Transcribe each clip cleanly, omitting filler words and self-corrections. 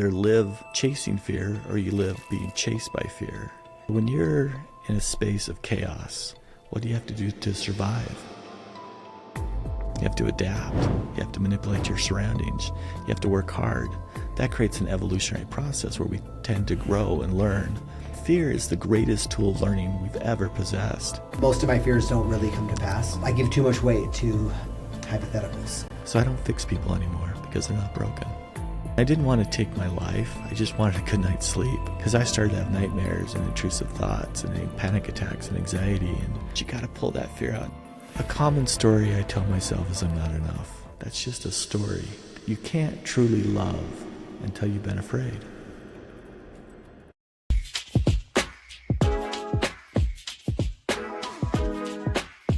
either live chasing fear or you live being chased by fear. When you're in a space of chaos, what do you have to do to survive? You have to adapt. You have to manipulate your surroundings. You have to work hard. That creates an evolutionary process where we tend to grow and learn. Fear is the greatest tool of learning we've ever possessed. Most of my fears don't really come to pass. I give too much weight to hypotheticals. So I don't fix people anymore because they're not broken. I didn't want to take my life. I just wanted a good night's sleep because I started to have nightmares and intrusive thoughts and panic attacks and anxiety, and you got to pull that fear out. A common story I tell myself is I'm not enough. That's just a story. You can't truly love until you've been afraid.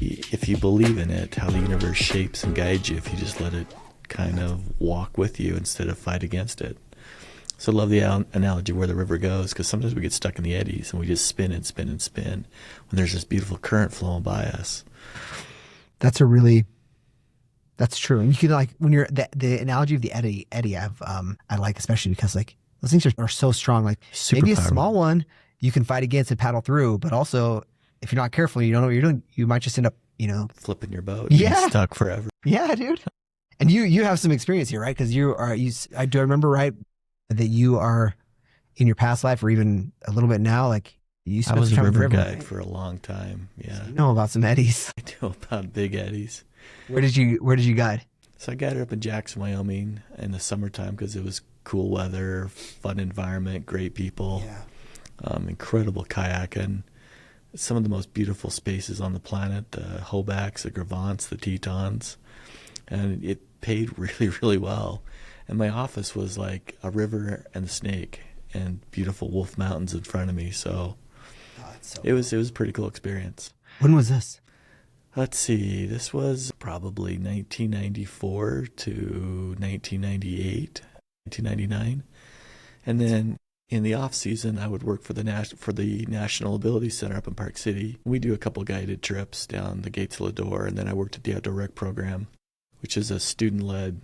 If you believe in it, how the universe shapes and guides you, if you just let it kind of walk with you instead of fight against it. So I love the analogy where the river goes, because sometimes we get stuck in the eddies and we just spin and spin and spin when there's this beautiful current flowing by us. That's true. And you can, like, when you're the analogy of the eddy I like, especially because like those things are so strong. Like Super maybe powerful. A small one you can fight against and paddle through, but also if you're not careful, you don't know what you're doing, you might just end up, Flipping your boat, Yeah. being stuck forever. Yeah, dude. And you have some experience here, right? Because I do remember right that you are in your past life or even a little bit now, like you I spent was some a time with river River. guide for a long time. Yeah, So you know about some eddies. I know about big eddies. Where did you guide? So I guided up in Jackson, Wyoming in the summertime because it was cool weather, fun environment, great people, incredible kayaking. Some of the most beautiful spaces on the planet, the Hobaks, the Gravants, the Tetons. And it paid really, really well. And my office was like a river and a snake and beautiful Wolf Mountains in front of me. So, it was a pretty cool experience. When was this? Let's see, this was probably 1994 to 1998, 1999. And then in the off season, I would work for the National Ability Center up in Park City. We do a couple guided trips down the gates of Lador, and then I worked at the Outdoor Rec program, which is a student-led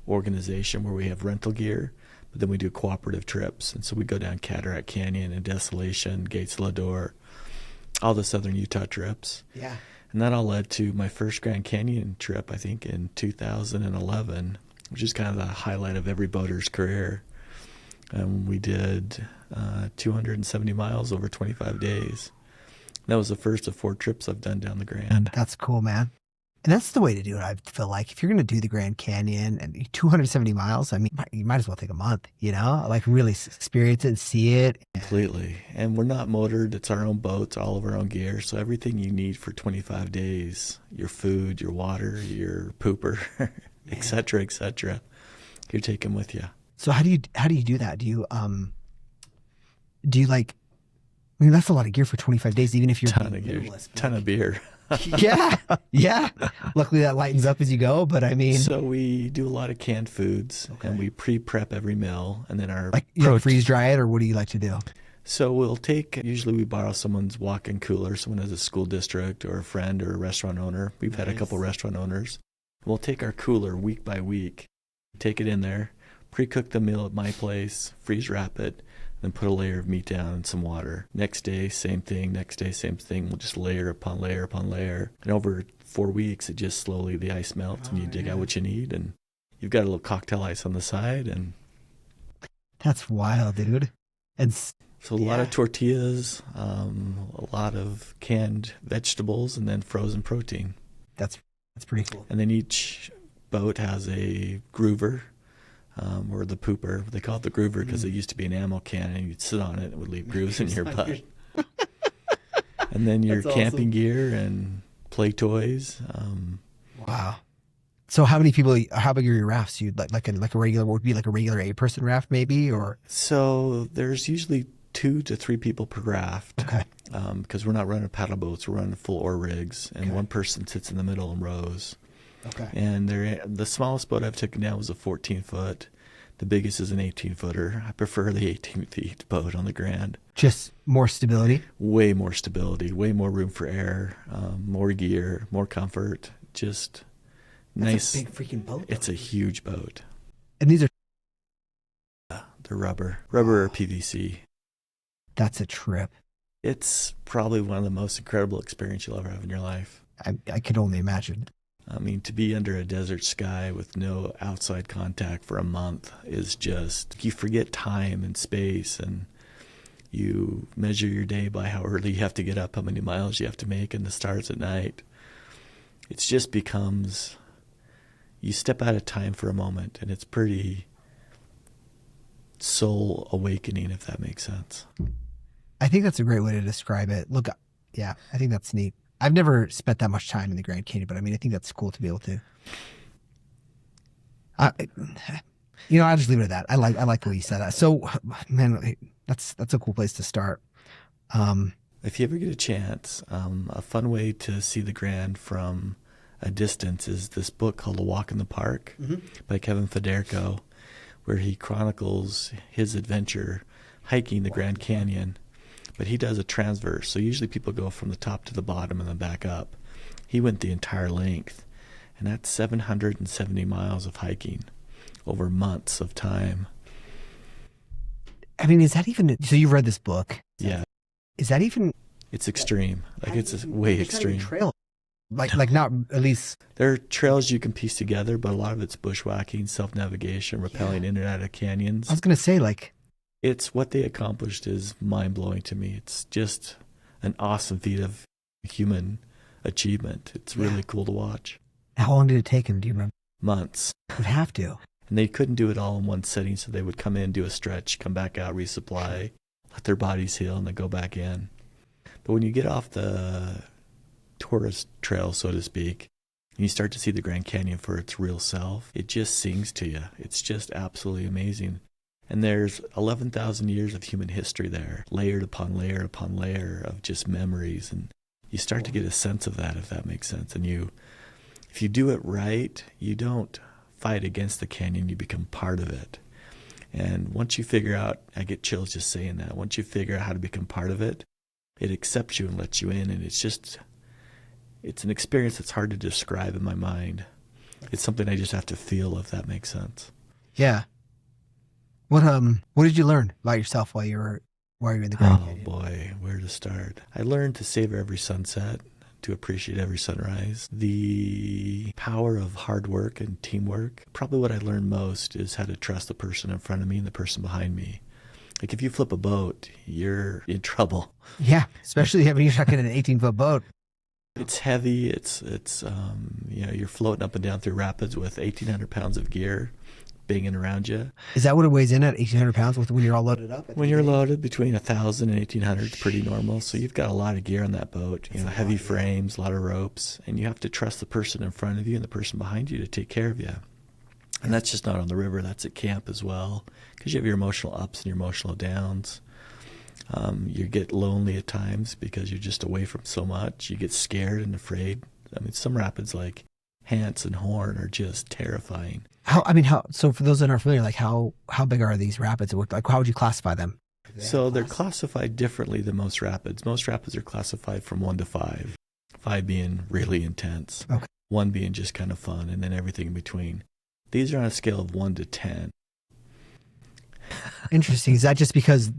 organization where we have rental gear, but then we do cooperative trips. And so we go down Cataract Canyon and Desolation, Gates of Lador, all the southern Utah trips. Yeah. And that all led to my first Grand Canyon trip, I think, in 2011, which is kind of the highlight of every boater's career. And we did 270 miles over 25 days. That was the first of 4 trips I've done down the Grand. That's cool, man. And that's the way to do it, I feel like. If you're going to do the Grand Canyon and 270 miles, I mean, you might as well take a month, like really experience it and see it. Completely. And we're not motored. It's our own boats, all of our own gear. So everything you need for 25 days, your food, your water, your pooper, et cetera, you're taking with you. So how do you do that? Do you like, I mean, that's a lot of gear for 25 days, even if you're ton of gear, ton of beer. Yeah. Luckily that lightens up as you go, but I mean. So we do a lot of canned foods, and we pre-prep every meal, and then our freeze dry it, or what do you like to do? So usually we borrow someone's walk-in cooler, someone has a school district or a friend or a restaurant owner. We've had a couple restaurant owners. We'll take our cooler week by week, take it in there, pre-cook the meal at my place, freeze wrap it, then put a layer of meat down and some water. Next day, same thing. Next day, same thing. We'll just layer upon layer upon layer. And over 4 weeks, it just slowly, the ice melts and you dig out what you need. And you've got a little cocktail ice on the side. And that's wild, dude. And so a lot of tortillas, a lot of canned vegetables, and then frozen protein. That's pretty cool. And then each boat has a groover. Or the pooper. They call it the groover because it used to be an ammo can, and you'd sit on it and it would leave grooves in your butt. And then your camping gear and play toys. Wow. So how big are your rafts? You'd like a regular, would be like a regular 8-person raft maybe, or? So there's usually 2 to 3 people per raft. Okay. Because we're not running paddle boats, we're running full oar rigs, and one person sits in the middle and rows. Okay. And the smallest boat I've taken down was a 14-foot. The biggest is an 18-footer. I prefer the 18-feet boat on the Grand. Just more stability? Way more stability, way more room for air, more gear, more comfort. Just nice. That's a big freaking boat. It's a huge boat. And these are They're rubber or PVC. That's a trip. It's probably one of the most incredible experiences you'll ever have in your life. I could only imagine. I mean, to be under a desert sky with no outside contact for a month is just, you forget time and space, and you measure your day by how early you have to get up, how many miles you have to make, and the stars at night. It just becomes, you step out of time for a moment, and it's pretty soul awakening, if that makes sense. I think that's a great way to describe it. Look, yeah, I think that's neat. I've never spent that much time in the Grand Canyon, but I mean, I think that's cool to be able to. I'll just leave it at that. I like the way you said that. So, man, that's a cool place to start. If you ever get a chance, a fun way to see the Grand from a distance is this book called A Walk in the Park by Kevin Federico, where he chronicles his adventure hiking the Grand Canyon. But he does a transverse, so usually people go from the top to the bottom and then back up. He went the entire length, and that's 770 miles of hiking over months of time. I mean, is that even, so you've read this book? Yeah. Is that even? It's extreme. Like, it's way extreme. Trail. Like not, at least. There are trails you can piece together, but a lot of it's bushwhacking, self-navigation, rappelling in and out of canyons. I was going to say, like. It's what they accomplished is mind-blowing to me. It's just an awesome feat of human achievement. It's really cool to watch. How long did it take them, do you remember? Months. It would have to. And they couldn't do it all in one setting, so they would come in, do a stretch, come back out, resupply, let their bodies heal, and then go back in. But when you get off the tourist trail, so to speak, and you start to see the Grand Canyon for its real self, it just sings to you. It's just absolutely amazing. And there's 11,000 years of human history there, layered upon layer upon layer of just memories. And you start to get a sense of that, if that makes sense. And if you do it right, you don't fight against the canyon, you become part of it. And once you figure out, I get chills just saying that, once you figure out how to become part of it, it accepts you and lets you in. And it's an experience that's hard to describe in my mind. It's something I just have to feel, if that makes sense. Yeah. What did you learn about yourself while you were in the Grand Canyon? Oh boy, where to start? I learned to savor every sunset, to appreciate every sunrise. The power of hard work and teamwork. Probably what I learned most is how to trust the person in front of me and the person behind me. Like, if you flip a boat, you're in trouble. Yeah, especially when you're stuck in an 18-foot boat. It's heavy. It's you're floating up and down through rapids with 1,800 pounds of gear banging around you. Is that what it weighs in at, 1,800 pounds when you're all loaded up? When you're loaded, between 1,000 and 1,800 is pretty normal. So you've got a lot of gear on that boat, heavy frames, a lot of ropes, and you have to trust the person in front of you and the person behind you to take care of you. And that's just not on the river, that's at camp as well, because you have your emotional ups and your emotional downs. You get lonely at times because you're just away from so much. You get scared and afraid. I mean, some rapids like Hance and Horn are just terrifying. So for those that aren't familiar, like how big are these rapids? Like, how would you classify them? So they're classified differently than most rapids. Most rapids are classified from 1 to 5. 5 being really intense, okay. 1 being just kind of fun, and then everything in between. These are on a scale of 1 to 10. Interesting. Is that just because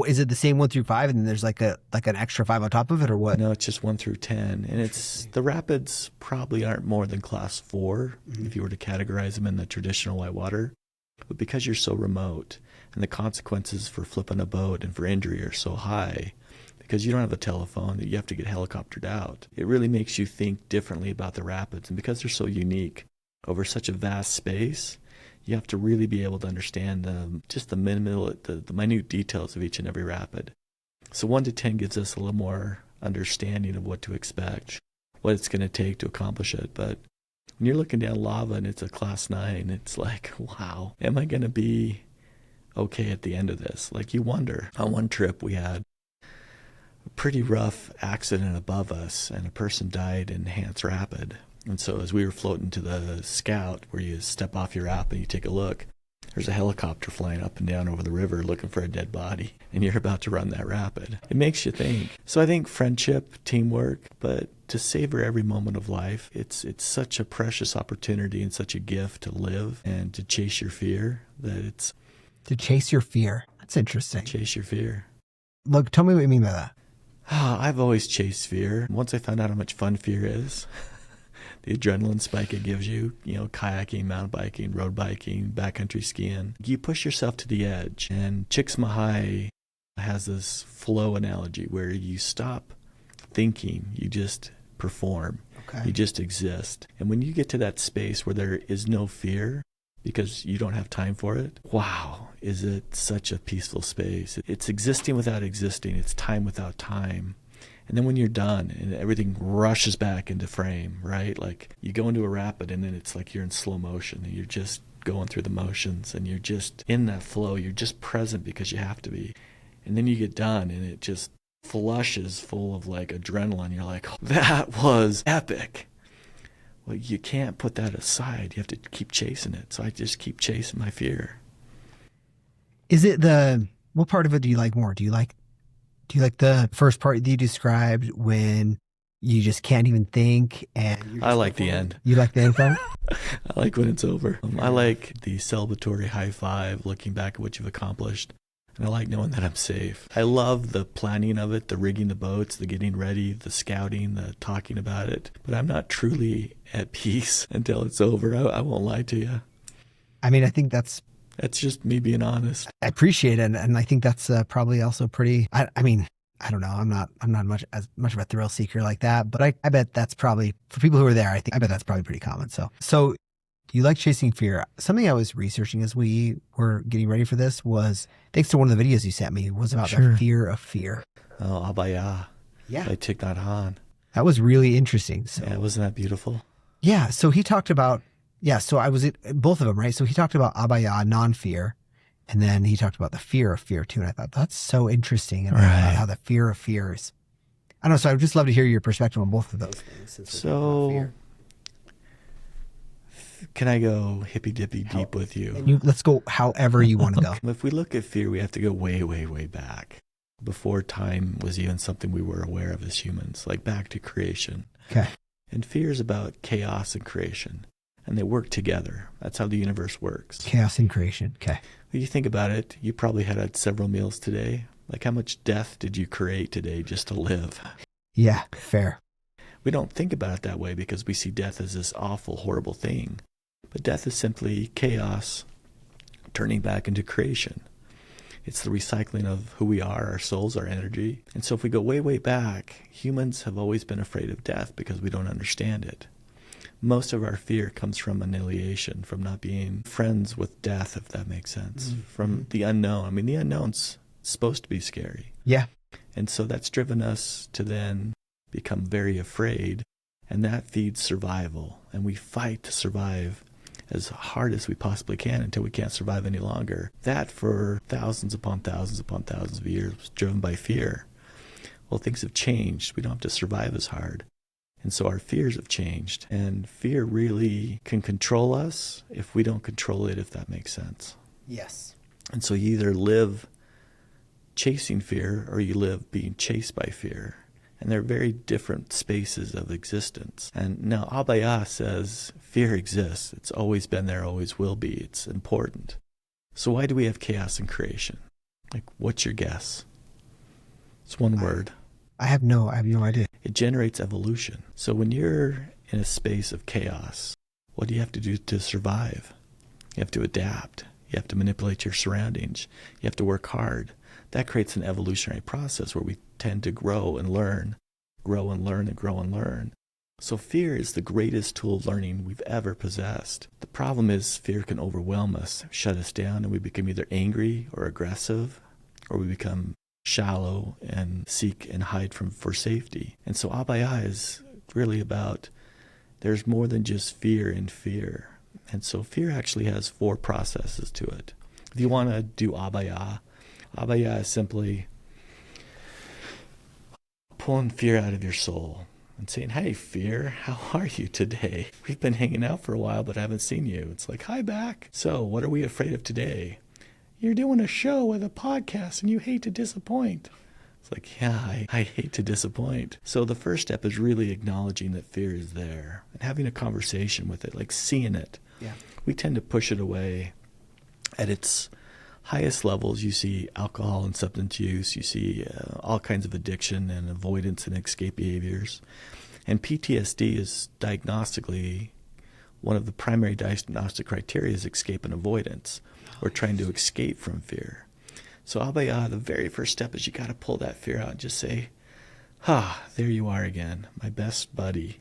is it the same 1 through 5, and then there's like an extra 5 on top of it, or what? No, it's just 1 through 10, and the rapids probably aren't more than class 4 if you were to categorize them in the traditional whitewater, but because you're so remote, and the consequences for flipping a boat and for injury are so high, because you don't have a telephone that you have to get helicoptered out, it really makes you think differently about the rapids, and because they're so unique over such a vast space, you have to really be able to understand the minute details of each and every rapid. So 1 to 10 gives us a little more understanding of what to expect, what it's going to take to accomplish it. But when you're looking down lava and it's a class 9, it's like, wow, am I going to be okay at the end of this? Like, you wonder. On one trip, we had a pretty rough accident above us, and a person died in Hance Rapid. And so as we were floating to the scout, where you step off your app and you take a look, there's a helicopter flying up and down over the river looking for a dead body, and you're about to run that rapid. It makes you think. So I think friendship, teamwork, but to savor every moment of life, it's such a precious opportunity and such a gift to live and to chase your fear that To chase your fear. That's interesting. Chase your fear. Look, tell me what you mean by that. I've always chased fear. Once I found out how much fun fear is, the adrenaline spike it gives you, kayaking, mountain biking, road biking, backcountry skiing, you push yourself to the edge. And Csikszentmihalyi has this flow analogy where you stop thinking, you just perform. Okay. You just exist. And when you get to that space where there is no fear, because you don't have time for it, wow, is it such a peaceful space. It's existing without existing. It's time without time. And then when you're done and everything rushes back into frame, right? Like you go into a rapid and then it's like you're in slow motion and you're just going through the motions and you're just in that flow. You're just present because you have to be. And then you get done and it just flushes full of like adrenaline. You're like, oh, that was epic. Well, you can't put that aside. You have to keep chasing it. So I just keep chasing my fear. Is it what part of it do you like more? Do you like the first part that you described when you just can't even think and I like the end. You like the end part? I like when it's over. I like the celebratory high five, looking back at what you've accomplished. And I like knowing that I'm safe. I love the planning of it, the rigging the boats, the getting ready, the scouting, the talking about it. But I'm not truly at peace until it's over. I won't lie to you. I mean, I think that's just me being honest. I appreciate it. And I think that's probably also pretty, I mean, I don't know. I'm not as much of a thrill seeker like that, but I bet that's probably, for people who are there, I bet that's probably pretty common. So you like chasing fear. Something I was researching as we were getting ready for this was, thanks to one of the videos you sent me, was about the fear of fear. Oh, Abhaya. Yeah. By Thich Nhat Hanh. That was really interesting. So, yeah, wasn't that beautiful? Yeah. So he talked about, so I was at both of them, right? So he talked about Abhaya, non-fear, and then he talked about the fear of fear too. And I thought, that's so interesting about how the fear of fear is. I don't know. So I would just love to hear your perspective on both of those things. So can I go hippy-dippy deep with you? And let's go however you want to go. If we look at fear, we have to go way, way, way back. Before time was even something we were aware of as humans, like back to creation. Okay. And fear is about chaos and creation. And they work together. That's how the universe works. Chaos and creation. Okay. When you think about it, you probably had several meals today. Like how much death did you create today just to live? Yeah, fair. We don't think about it that way because we see death as this awful, horrible thing. But death is simply chaos turning back into creation. It's the recycling of who we are, our souls, our energy. And so if we go way, way back, humans have always been afraid of death because we don't understand it. Most of our fear comes from annihilation, from not being friends with death, if that makes sense, from the unknown. I mean, the unknown's supposed to be scary. Yeah. And so that's driven us to then become very afraid, and that feeds survival. And we fight to survive as hard as we possibly can until we can't survive any longer. That for thousands upon thousands upon thousands of years was driven by fear. Well, things have changed. We don't have to survive as hard. And so our fears have changed. And fear really can control us if we don't control it, if that makes sense. Yes. And so you either live chasing fear or you live being chased by fear. And they're very different spaces of existence. And now Abhaya says fear exists. It's always been there, always will be. It's important. So why do we have chaos in creation? Like, what's your guess? It's one word. I have no idea. It generates evolution. So when you're in a space of chaos, what do you have to do to survive? You have to adapt. You have to manipulate your surroundings. You have to work hard. That creates an evolutionary process where we tend to grow and learn, grow and learn and grow and learn. So fear is the greatest tool of learning we've ever possessed. The problem is fear can overwhelm us, shut us down, and we become either angry or aggressive, or we become shallow and seek and hide for safety. And so Abhaya is really about, there's more than just fear in fear. And so fear actually has 4 processes to it. If you want to do Abhaya is simply pulling fear out of your soul and saying, hey, fear, how are you today? We've been hanging out for a while, but I haven't seen you. It's like, hi, back. So what are we afraid of today? You're doing a show with a podcast and you hate to disappoint. It's like, yeah, I hate to disappoint. So the first step is really acknowledging that fear is there and having a conversation with it, like seeing it. Yeah. We tend to push it away at its highest levels, you see alcohol and substance use, you see all kinds of addiction and avoidance and escape behaviors. And PTSD is diagnostically one of the primary diagnostic criteria is escape and avoidance, or trying to escape from fear. So Abhaya, the very first step is you got to pull that fear out and just say, there you are again, my best buddy,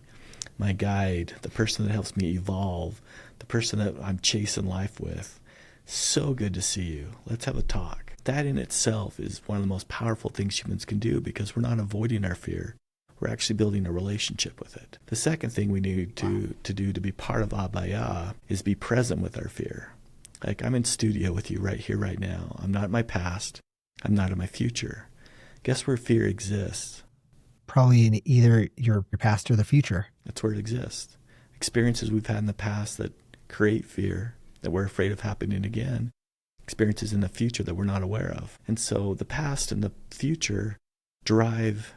my guide, the person that helps me evolve, the person that I'm chasing life with. So good to see you. Let's have a talk. That in itself is one of the most powerful things humans can do, because we're not avoiding our fear. We're actually building a relationship with it. The second thing we need to do to be part of Abhaya is be present with our fear. Like, I'm in studio with you right here, right now. I'm not in my past. I'm not in my future. Guess where fear exists? Probably in either your past or the future. That's where it exists. Experiences we've had in the past that create fear, that we're afraid of happening again. Experiences in the future that we're not aware of. And so the past and the future drive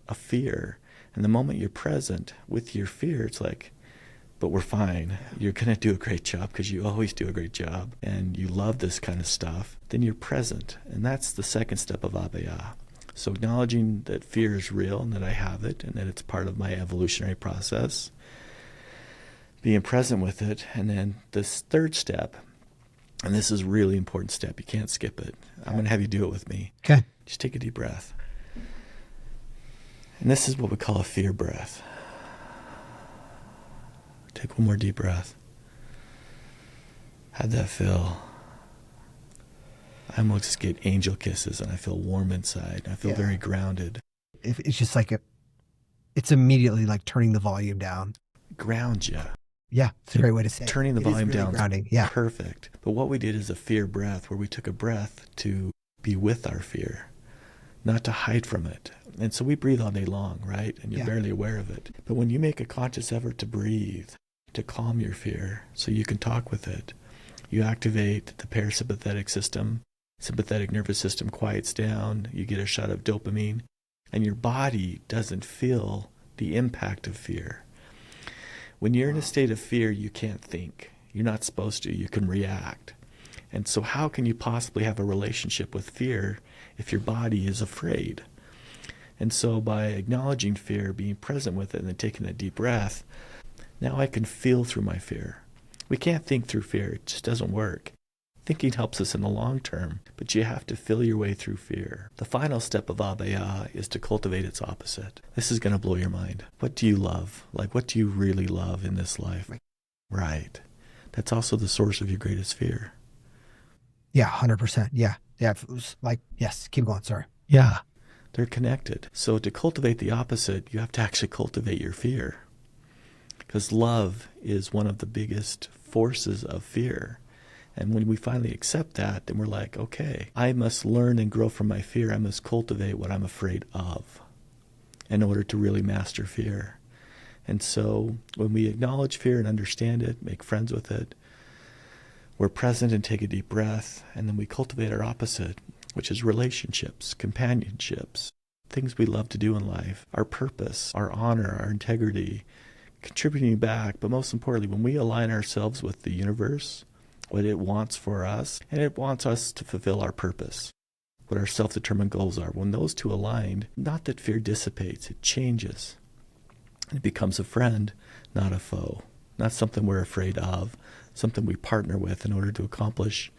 a fear. And the moment you're present with your fear, it's like, but we're fine. You're going to do a great job, because you always do a great job, and you love this kind of stuff. Then you're present. And that's the second step of Abhaya. So acknowledging that fear is real and that I have it and that it's part of my evolutionary process. Being present with it. And then this third step, and this is a really important step. You can't skip it. I'm going to have you do it with me. Okay. Just take a deep breath. And this is what we call a fear breath. Take one more deep breath. How'd that feel? I almost get angel kisses and I feel warm inside. I feel very grounded. It's just like it's immediately like turning the volume down. Ground you. Yeah, it's a great way to say it. Turning the volume really down. Grounding. Yeah. Perfect. But what we did is a fear breath, where we took a breath to be with our fear, not to hide from it. And so we breathe all day long, right? And you're barely aware of it. But when you make a conscious effort to breathe, to calm your fear so you can talk with it, you activate the parasympathetic system, sympathetic nervous system quiets down, you get a shot of dopamine, and your body doesn't feel the impact of fear. When you're in a state of fear, you can't think. You're not supposed to. You can react. And so how can you possibly have a relationship with fear if your body is afraid? And so by acknowledging fear, being present with it, and then taking that deep breath, now I can feel through my fear. We can't think through fear. It just doesn't work. Thinking helps us in the long term, but you have to feel your way through fear. The final step of Abhaya is to cultivate its opposite. This is going to blow your mind. What do you love? Like, what do you really love in this life? Right. That's also the source of your greatest fear. Yeah, 100%. Yeah. Yeah. It was like, yes, keep going. Sorry. Yeah. They're connected. So to cultivate the opposite, you have to actually cultivate your fear. Because love is one of the biggest forces of fear. And when we finally accept that, then we're like, okay, I must learn and grow from my fear. I must cultivate what I'm afraid of in order to really master fear. And so when we acknowledge fear and understand it, make friends with it, we're present and take a deep breath, and then we cultivate our opposite, which is relationships, companionships, things we love to do in life, our purpose, our honor, our integrity, contributing back. But most importantly, when we align ourselves with the universe, what it wants for us, and it wants us to fulfill our purpose, what our self-determined goals are. When those two align, not that fear dissipates, it changes. It becomes a friend, not a foe, not something we're afraid of, something we partner with in order to accomplish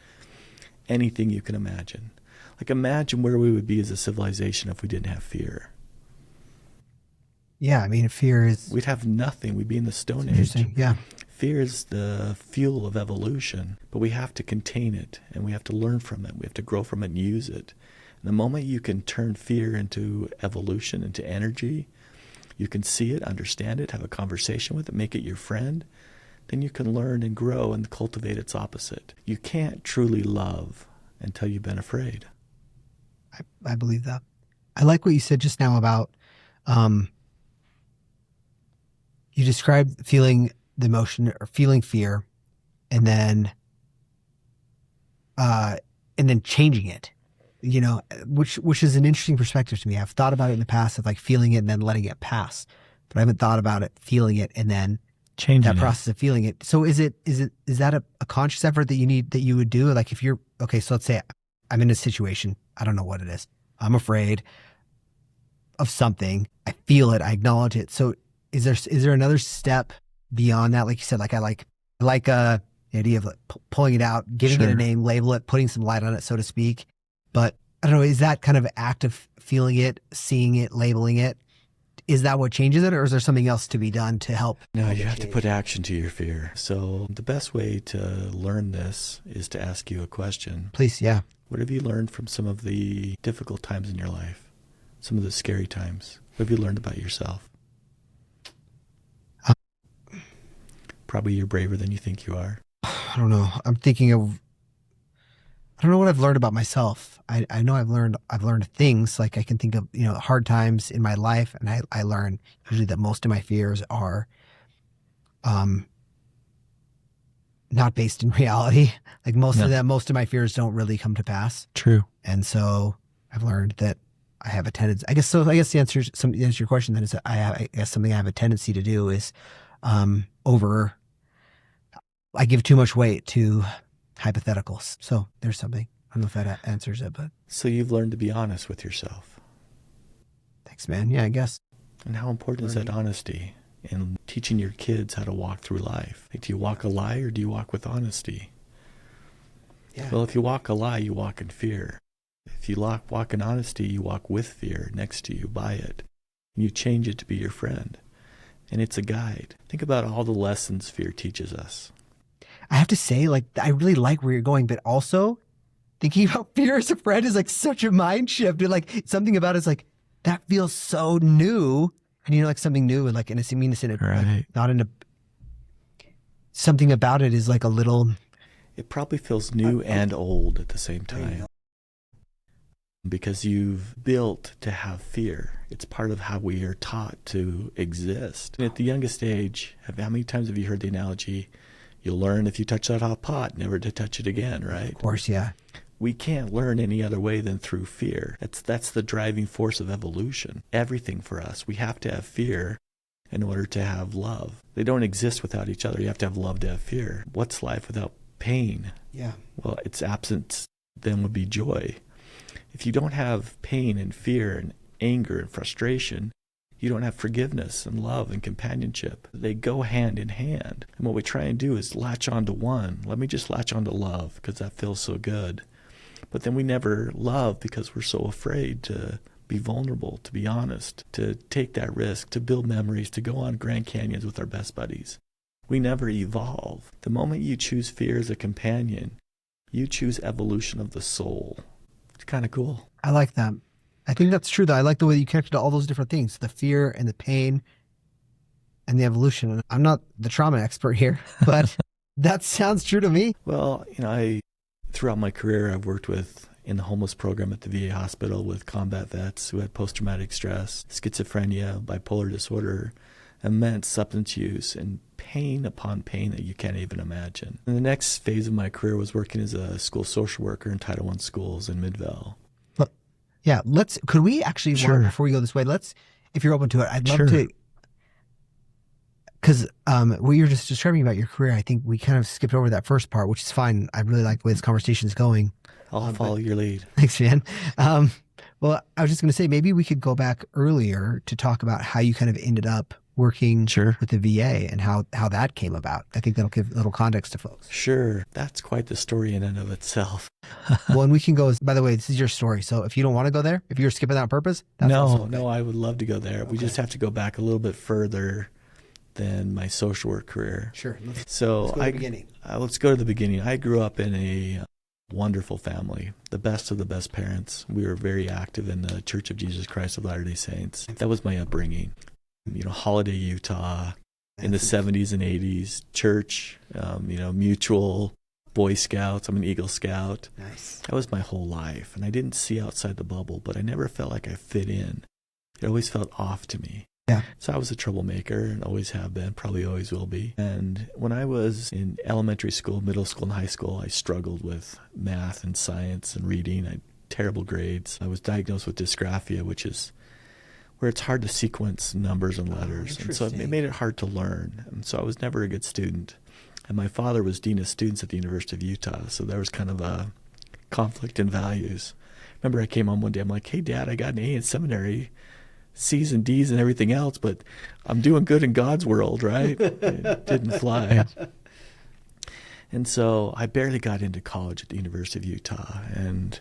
anything you can imagine. Like, imagine where we would be as a civilization if we didn't have fear. Yeah, I mean, fear is... We'd have nothing. We'd be in the Stone Age. Yeah. Fear is the fuel of evolution, but we have to contain it, and we have to learn from it. We have to grow from it and use it. And the moment you can turn fear into evolution, into energy, you can see it, understand it, have a conversation with it, make it your friend, then you can learn and grow and cultivate its opposite. You can't truly love until you've been afraid. I believe that. I like what you said just now about you described feeling the emotion or feeling fear and then changing it, you know, which is an interesting perspective to me. I've thought about it in the past of like feeling it and then letting it pass, but I haven't thought about it, feeling it and then changing that process of feeling it. So is that a conscious effort that you would do? Like if you're, okay, so let's say I'm in a situation. I don't know what it is. I'm afraid of something. I feel it. I acknowledge it. So is there another step beyond that? Like you said, like I like the idea of like pulling it out, giving it a name, label it, putting some light on it, so to speak. But I don't know, is that kind of act of feeling it, seeing it, labeling it, is that what changes it, or is there something else to be done to help? No, you have to put action to your fear. So the best way to learn this is to ask you a question. Please, yeah. What have you learned from some of the difficult times in your life? Some of the scary times? What have you learned about yourself? Probably you're braver than you think you are. I don't know. I'm thinking of, I don't know what I've learned about myself. I know I've learned things, like I can think of, hard times in my life, and I learn usually that most of my fears are not based in reality. Like most of my fears don't really come to pass. True. And so I've learned that I have a tendency, I guess the answer to your question then is that I guess something I have a tendency to do is I give too much weight to hypotheticals. So there's something. I don't know if that answers it, but. So you've learned to be honest with yourself. Thanks, man. Yeah, I guess. And how important is that honesty in teaching your kids how to walk through life? Like, do you walk a lie or do you walk with honesty? Yeah. Well, if you walk a lie, you walk in fear. If you walk in honesty, you walk with fear next to you, by it. And you change it to be your friend. And it's a guide. Think about all the lessons fear teaches us. I have to say, like, I really like where you're going, but also thinking about fear as a friend is like such a mind shift. And like something about it's like, that feels so new. And like something new and like in a meanness in it, right. Like, not in a, something about it is like a little. It probably feels new and old at the same time. Because you've built to have fear. It's part of how we are taught to exist. And at the youngest age, how many times have you heard the analogy, you'll learn if you touch that hot pot, never to touch it again, right? Of course, yeah. We can't learn any other way than through fear. That's the driving force of evolution. Everything for us. We have to have fear in order to have love. They don't exist without each other. You have to have love to have fear. What's life without pain? Yeah. Well, its absence then would be joy. If you don't have pain and fear and anger and frustration, you don't have forgiveness and love and companionship. They go hand in hand. And what we try and do is latch onto one. Let me just latch onto love because that feels so good. But then we never love because we're so afraid to be vulnerable, to be honest, to take that risk, to build memories, to go on Grand Canyons with our best buddies. We never evolve. The moment you choose fear as a companion, you choose evolution of the soul. It's kind of cool. I like that. I think that's true, though. I like the way you connected to all those different things, the fear and the pain and the evolution. And I'm not the trauma expert here, but that sounds true to me. Well, throughout my career, I've worked in the homeless program at the VA hospital with combat vets who had post-traumatic stress, schizophrenia, bipolar disorder, immense substance use, and pain upon pain that you can't even imagine. And the next phase of my career was working as a school social worker in Title I schools in Midvale. Yeah, could we actually, sure. Before we go this way, if you're open to it, I'd love to, because what you're just describing about your career, I think we kind of skipped over that first part, which is fine. I really like the way this conversation is going. I'll follow your lead. Thanks, man. Well, I was just going to say, maybe we could go back earlier to talk about how you kind of ended up working with the VA and how that came about. I think that'll give a little context to folks. Sure. That's quite the story in and of itself. Well, and we can go, by the way, this is your story. So if you don't want to go there, if you're skipping that on purpose, that's No, I would love to go there. Okay. We just have to go back a little bit further than my social work career. Sure. Let's go to the beginning. Let's go to the beginning. I grew up in a wonderful family, the best of the best parents. We were very active in the Church of Jesus Christ of Latter-day Saints. That was my upbringing. Holiday, Utah, in the 70s and 80s, church, mutual, Boy Scouts. I'm an Eagle Scout. Nice. That was my whole life. And I didn't see outside the bubble, but I never felt like I fit in. It always felt off to me. Yeah. So I was a troublemaker and always have been, probably always will be. And when I was in elementary school, middle school, and high school, I struggled with math and science and reading. I had terrible grades. I was diagnosed with dysgraphia, which is where it's hard to sequence numbers and letters. And so it made it hard to learn. And so I was never a good student. And my father was dean of students at the University of Utah. So there was kind of a conflict in values. Remember, I came home one day, I'm like, hey, Dad, I got an A in seminary, C's and D's and everything else, but I'm doing good in God's world, right? It didn't fly. And so I barely got into college at the University of Utah and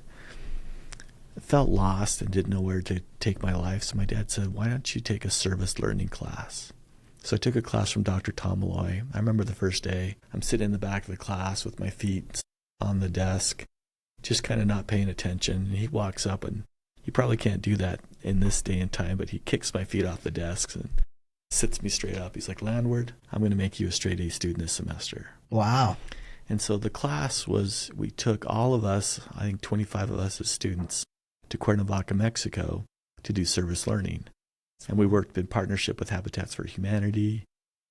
felt lost and didn't know where to take my life. So my dad said, why don't you take a service learning class? So I took a class from Dr. Tom Malloy. I remember the first day, I'm sitting in the back of the class with my feet on the desk, just kind of not paying attention. And he walks up, and you probably can't do that in this day and time, but he kicks my feet off the desks and sits me straight up. He's like, Landward, I'm going to make you a straight A student this semester. Wow. And so the class was, we took all of us, I think 25 of us as students, to Cuernavaca, Mexico to do service learning. And we worked in partnership with Habitats for Humanity.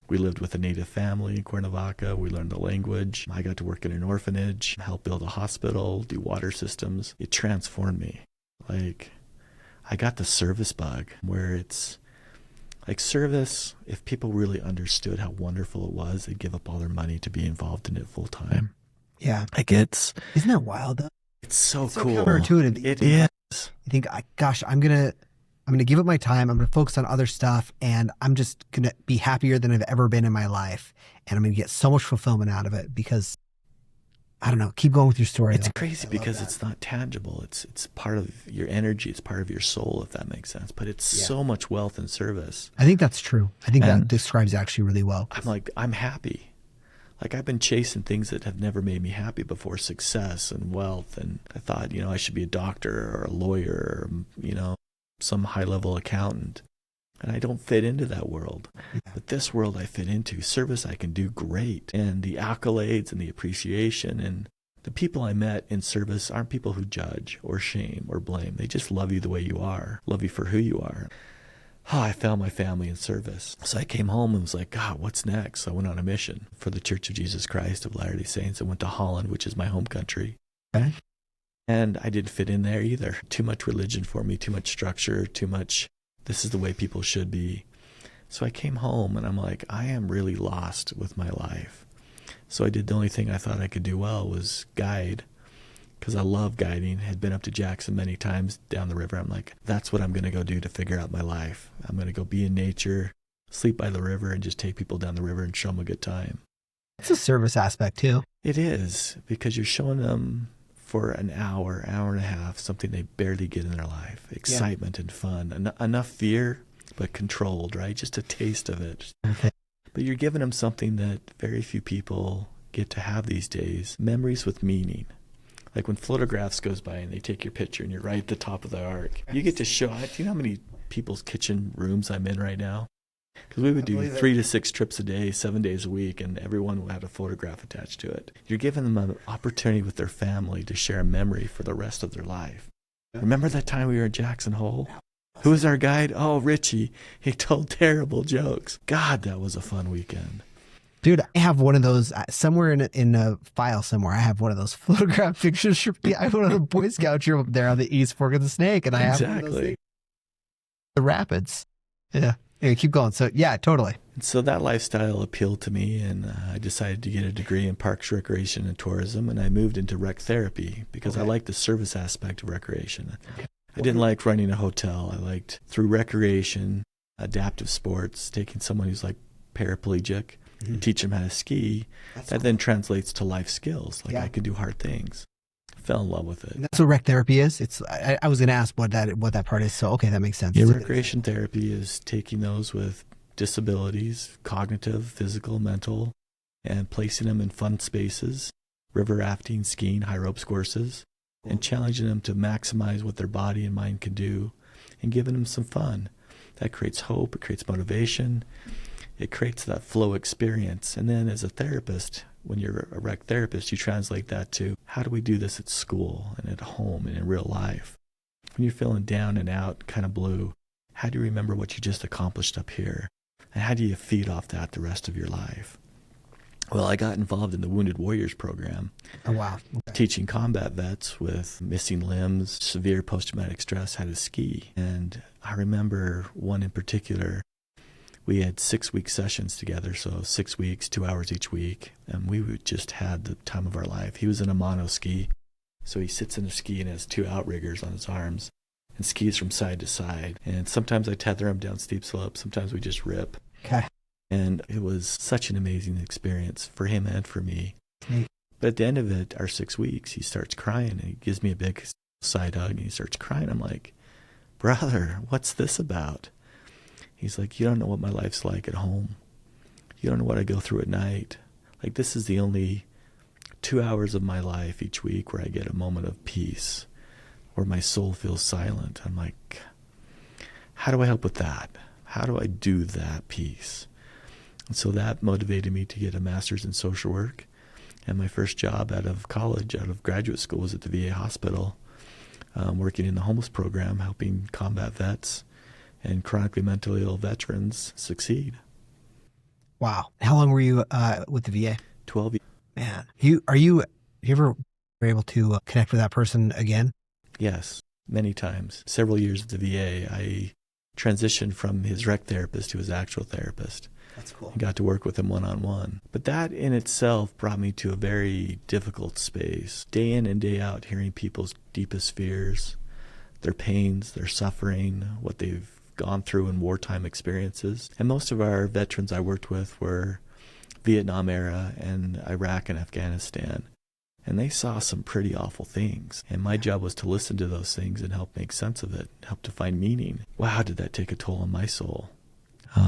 We lived with a native family in Cuernavaca. We learned the language. I got to work in an orphanage, help build a hospital, do water systems. It transformed me. Like, I got the service bug, where it's like service, if people really understood how wonderful it was, they'd give up all their money to be involved in it full time. Yeah. Like, isn't that wild though? It's so cool. Counterintuitive. It is. You think, gosh, I'm gonna give up my time. I'm gonna focus on other stuff, and I'm just gonna be happier than I've ever been in my life, and I'm gonna get so much fulfillment out of it because, I don't know. Keep going with your story. It's crazy because it's not tangible. It's part of your energy. It's part of your soul, if that makes sense. But it's so much wealth and service. I think that's true. I think that describes it actually really well. I'm like, I'm happy. Like, I've been chasing things that have never made me happy before, success and wealth. And I thought, I should be a doctor or a lawyer or, some high-level accountant. And I don't fit into that world. Yeah. But this world I fit into. Service I can do great. And the accolades and the appreciation and the people I met in service aren't people who judge or shame or blame. They just love you the way you are, love you for who you are. I found my family in service. So I came home and was like, God, what's next? So I went on a mission for the Church of Jesus Christ of Latter-day Saints. I went to Holland, which is my home country. Okay. And I didn't fit in there either. Too much religion for me, too much structure, too much, this is the way people should be. So I came home and I'm like, I am really lost with my life. So I did the only thing I thought I could do well was guide. Because I love guiding, had been up to Jackson many times down the river. I'm like, that's what I'm going to go do to figure out my life. I'm going to go be in nature, sleep by the river, and just take people down the river and show them a good time. It's a service aspect too. It is, because you're showing them for an hour, hour and a half, something they barely get in their life. Excitement and fun. Enough fear, but controlled, right? Just a taste of it. Okay. But you're giving them something that very few people get to have these days. Memories with meaning. Like when Photographs goes by and they take your picture and you're right at the top of the arc. You get to show, do you know how many people's kitchen rooms I'm in right now? Because we would do 3 to 6 trips a day, 7 days a week, and everyone would have a photograph attached to it. You're giving them an opportunity with their family to share a memory for the rest of their life. Remember that time we were at Jackson Hole? Who was our guide? Oh, Richie. He told terrible jokes. God, that was a fun weekend. Dude, I have one of those somewhere in a file somewhere. I have one of those photograph pictures. I went on a Boy Scout trip up there on the East Fork of the Snake, and I have one of those things. The rapids. Yeah. Anyway, keep going. So, yeah, totally. So that lifestyle appealed to me, and I decided to get a degree in parks, recreation, and tourism, and I moved into rec therapy because I liked the service aspect of recreation. Okay. I didn't like running a hotel. I liked, through recreation, adaptive sports, taking someone who's like paraplegic, teach them how to ski. That then translates to life skills. Like I could do hard things. Fell in love with it. And that's what rec therapy is. It's I was going to ask what that part is. So okay, that makes sense. Yeah, recreation therapy is taking those with disabilities, cognitive, physical, mental, and placing them in fun spaces, river rafting, skiing, high ropes courses, and challenging them to maximize what their body and mind can do, and giving them some fun. That creates hope. It creates motivation. It creates that flow experience. And then as a therapist, when you're a rec therapist, you translate that to how do we do this at school and at home and in real life? When you're feeling down and out, kind of blue, how do you remember what you just accomplished up here? And how do you feed off that the rest of your life? Well, I got involved in the Wounded Warriors program. Oh, wow. Okay. Teaching combat vets with missing limbs, severe post-traumatic stress, how to ski. And I remember one in particular. We had 6-week sessions together, so 6 weeks, 2 hours each week, and we just had the time of our life. He was in a mono ski, So he sits in a ski and has 2 outriggers on his arms and skis from side to side. And sometimes I tether him down steep slopes. Sometimes we just rip. Okay. And it was such an amazing experience for him and for me. Neat. But at the end of it, our 6 weeks, he starts crying and he gives me a big side hug and he starts crying. I'm like, brother, what's this about? He's like, you don't know what my life's like at home. You don't know what I go through at night. Like, this is the only 2 hours of my life each week where I get a moment of peace, where my soul feels silent. I'm like, how do I help with that? How do I do that piece? And so that motivated me to get a master's in social work. And my first job out of college, out of graduate school, was at the VA hospital, working in the homeless program, helping combat vets and chronically mentally ill veterans succeed. Wow. How long were you with the VA? 12 years. Man, you ever were able to connect with that person again? Yes, many times. Several years at the VA, I transitioned from his rec therapist to his actual therapist. That's cool. I got to work with him one-on-one. But that in itself brought me to a very difficult space. Day in and day out, hearing people's deepest fears, their pains, their suffering, what they've gone through in wartime experiences. And most of our veterans I worked with were Vietnam era and Iraq and Afghanistan. And they saw some pretty awful things. And my job was to listen to those things and help make sense of it, help to find meaning. Wow, did that take a toll on my soul?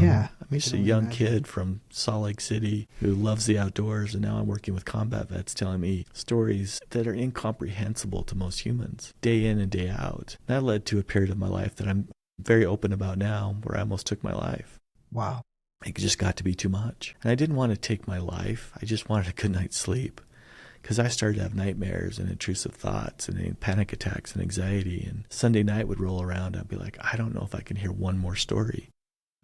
Yeah. I'm just a young kid from Salt Lake City who loves the outdoors, and now I'm working with combat vets telling me stories that are incomprehensible to most humans, day in and day out. That led to a period of my life that I'm very open about now, where I almost took my life. Wow. It just got to be too much. And I didn't want to take my life. I just wanted a good night's sleep. Because I started to have nightmares and intrusive thoughts and panic attacks and anxiety. And Sunday night would roll around. I'd be like, I don't know if I can hear one more story.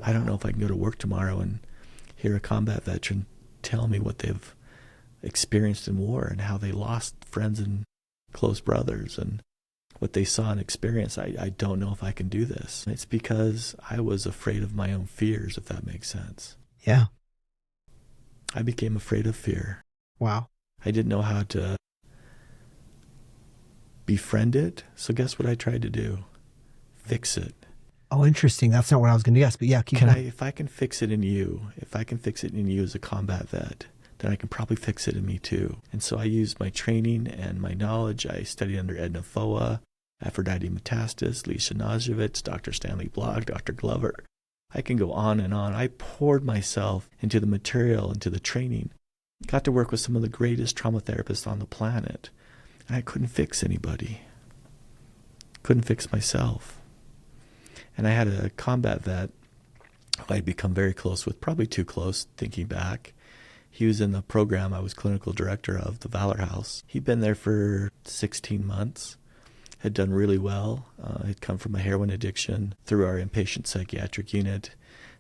I don't know if I can go to work tomorrow and hear a combat veteran tell me what they've experienced in war and how they lost friends and close brothers and what they saw and experienced. I don't know if I can do this. It's because I was afraid of my own fears, if that makes sense. Yeah. I became afraid of fear. Wow. I didn't know how to befriend it. So guess what I tried to do? Fix it. Oh, interesting. That's not what I was going to guess, but yeah, keep going. If I can fix it in you, if I can fix it in you as a combat vet, then I can probably fix it in me too. And so I used my training and my knowledge. I studied under Edna Foa, Aphrodite Metastas, Lisa Nazovitz, Dr. Stanley Block, Dr. Glover. I can go on and on. I poured myself into the material, into the training. Got to work with some of the greatest trauma therapists on the planet. And I couldn't fix anybody. Couldn't fix myself. And I had a combat vet who I'd become very close with, probably too close, thinking back. He was in the program I was clinical director of, the Valor House. He'd been there for 16 months, had done really well. He'd come from a heroin addiction through our inpatient psychiatric unit,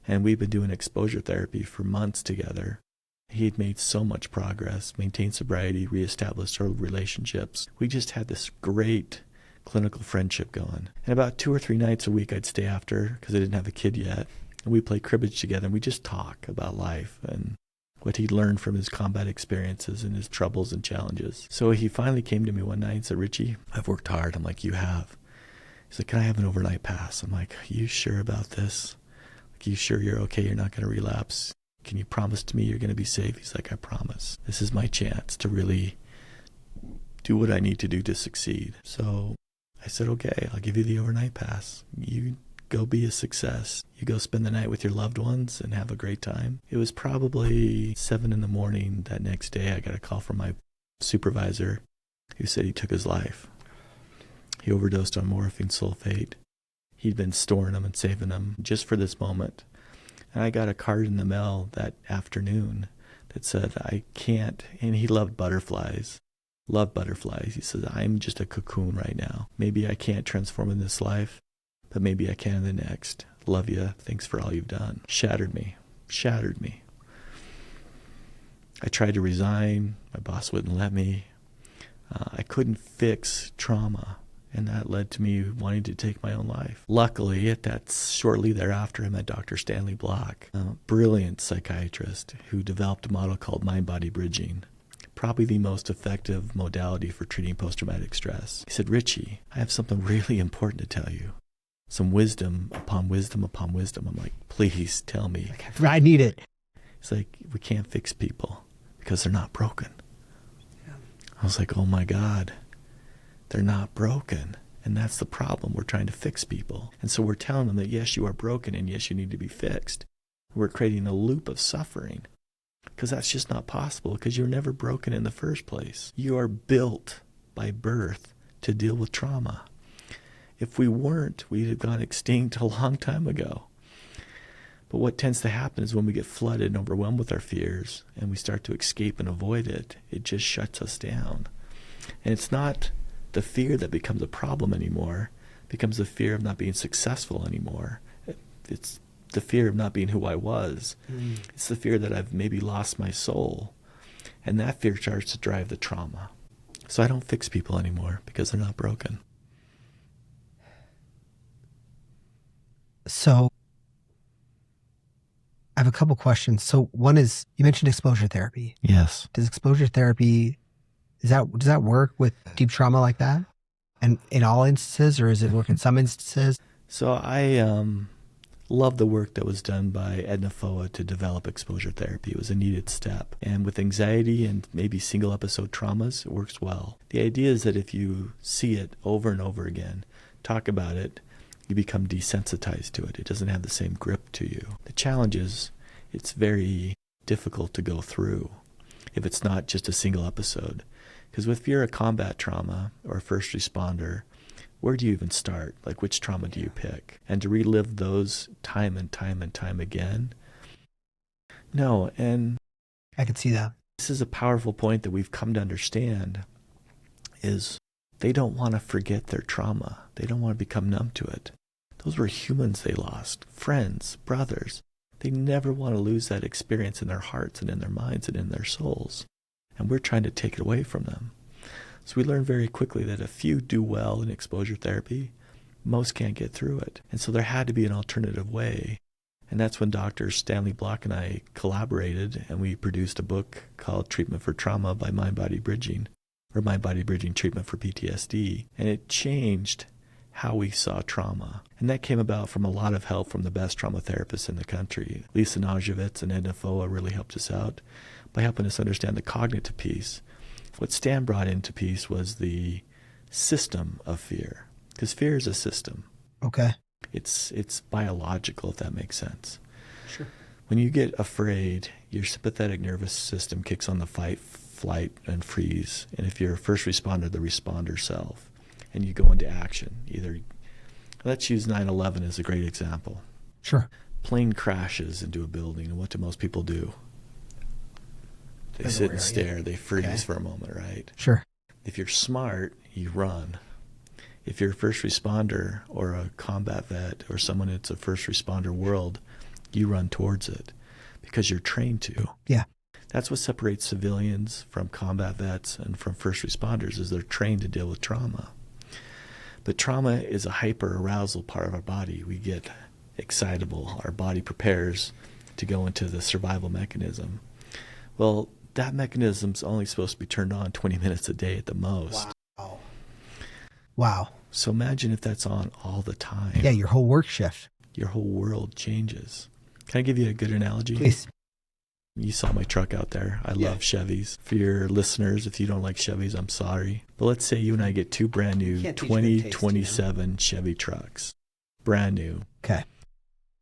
and we'd been doing exposure therapy for months together. He'd made so much progress, maintained sobriety, reestablished our relationships. We just had this great clinical friendship going. And about 2 or 3 nights a week I'd stay after, because I didn't have a kid yet, and we'd play cribbage together, and we'd just talk about life and what he'd learned from his combat experiences and his troubles and challenges. So he finally came to me one night and said, Richie, I've worked hard. I'm like, you have? He's like, can I have an overnight pass? I'm like, are you sure about this? Like, you sure you're okay? You're not going to relapse? Can you promise to me you're going to be safe? He's like, I promise. This is my chance to really do what I need to do to succeed. So I said, okay, I'll give you the overnight pass. You go be a success. You go spend the night with your loved ones and have a great time. It was probably 7 a.m. that next day. I got a call from my supervisor who said he took his life. He overdosed on morphine sulfate. He'd been storing them and saving them just for this moment. And I got a card in the mail that afternoon that said, I can't, and he loved butterflies. Loved butterflies. He says, I'm just a cocoon right now. Maybe I can't transform in this life, but maybe I can in the next. Love you. Thanks for all you've done. Shattered me. Shattered me. I tried to resign. My boss wouldn't let me. I couldn't fix trauma, and that led to me wanting to take my own life. Luckily, shortly thereafter, I met Dr. Stanley Block, a brilliant psychiatrist who developed a model called mind-body bridging. probably the most effective modality for treating post-traumatic stress. He said, Richie, I have something really important to tell you. Some wisdom upon wisdom upon wisdom. I'm like, please tell me. I need it. He's like, we can't fix people because they're not broken. Yeah. I was like, oh my God, they're not broken. And that's the problem. We're trying to fix people. And so we're telling them that, yes, you are broken and yes, you need to be fixed. We're creating a loop of suffering because that's just not possible because you're never broken in the first place. You are built by birth to deal with trauma. If we weren't, we'd have gone extinct a long time ago. But what tends to happen is when we get flooded and overwhelmed with our fears and we start to escape and avoid it, it just shuts us down. And it's not the fear that becomes a problem anymore, it becomes the fear of not being successful anymore. It's the fear of not being who I was. It's the fear that I've maybe lost my soul. And that fear starts to drive the trauma. So I don't fix people anymore because they're not broken. So I have a couple questions. So one is, you mentioned exposure therapy. Yes. Does exposure therapy, does that work with deep trauma like that? And in all instances, or does it work in some instances? So I love the work that was done by Edna Foa to develop exposure therapy. It was a needed step. And with anxiety and maybe single episode traumas, it works well. The idea is that if you see it over and over again, talk about it, you become desensitized to it. It doesn't have the same grip to you. The challenge is it's very difficult to go through if it's not just a single episode. Because if you're a combat trauma or a first responder, where do you even start? Like, which trauma do you pick? And to relive those time and time and time again? No, and I could see that. This is a powerful point that we've come to understand is they don't want to forget their trauma. They don't want to become numb to it. Those were humans they lost, friends, brothers. They never want to lose that experience in their hearts and in their minds and in their souls. And we're trying to take it away from them. So we learn very quickly that if few do well in exposure therapy, most can't get through it. And so there had to be an alternative way. And that's when Dr. Stanley Block and I collaborated and we produced a book called Treatment for Trauma by Mind-Body Bridging, or Mind-Body Bridging Treatment for PTSD. And it changed how we saw trauma. And that came about from a lot of help from the best trauma therapists in the country. Lisa Najovitz and Edna Foa really helped us out by helping us understand the cognitive piece. What Stan brought into piece was the system of fear, because fear is a system. Okay. It's biological, if that makes sense. Sure. When you get afraid, your sympathetic nervous system kicks on the fight, flight, and freeze. And if you're a first responder, the responder self. And you go into action. Either, let's use 9/11 as a great example. Sure. Plane crashes into a building, and what do most people do? They sit and stare. They freeze for a moment, right? Sure. If you're smart, you run. If you're a first responder or a combat vet or someone that's a first responder world, you run towards it because you're trained to. Yeah. That's what separates civilians from combat vets and from first responders is they're trained to deal with trauma. But trauma is a hyper-arousal part of our body. We get excitable. Our body prepares to go into the survival mechanism. Well, that mechanism's only supposed to be turned on 20 minutes a day at the most. Wow. So imagine if that's on all the time. Yeah, your whole work shift. Your whole world changes. Can I give you a good analogy? Please. You saw my truck out there. I love Chevys. For your listeners, if you don't like Chevys, I'm sorry. But let's say you and I get two brand new 2027 Chevy trucks. Brand new. Okay.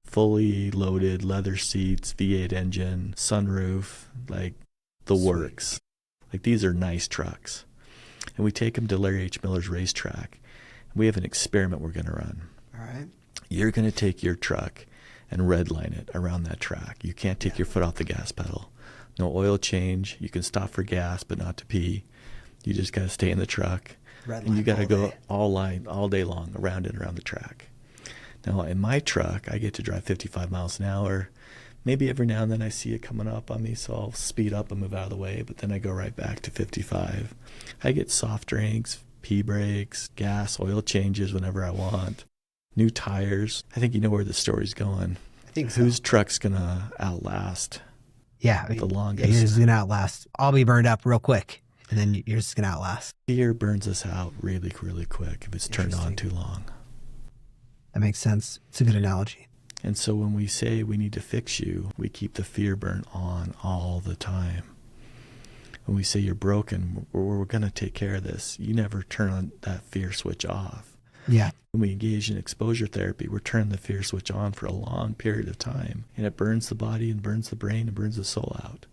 Fully loaded, leather seats, V8 engine, sunroof, like the works. Like these are nice trucks. And we take them to Larry H. Miller's racetrack. We have an experiment we're going to run. All right. You're going to take your truck and redline it around that track. You can't take your foot off the gas pedal. No oil change. You can stop for gas, but not to pee. You just got to stay in the truck. And you got to go all day long around and around the track. Now, in my truck, I get to drive 55 miles an hour. Maybe every now and then I see it coming up on me, so I'll speed up and move out of the way, but then I go right back to 55. I get soft drinks, pee breaks, gas, oil changes whenever I want. New tires. I think you know where the story's going. I think so. Whose truck's going to outlast Yeah. The Yeah, longest. yours is going to outlast. I'll be burned up real quick, and then yours is going to outlast. Fear burns us out really, really quick if it's turned on too long. That makes sense. It's a good analogy. And so when we say we need to fix you, we keep the fear burn on all the time. When we say you're broken, we're going to take care of this. You never turn on that fear switch off. Yeah. When we engage in exposure therapy, we're turning the fear switch on for a long period of time. And it burns the body and burns the brain and burns the soul out.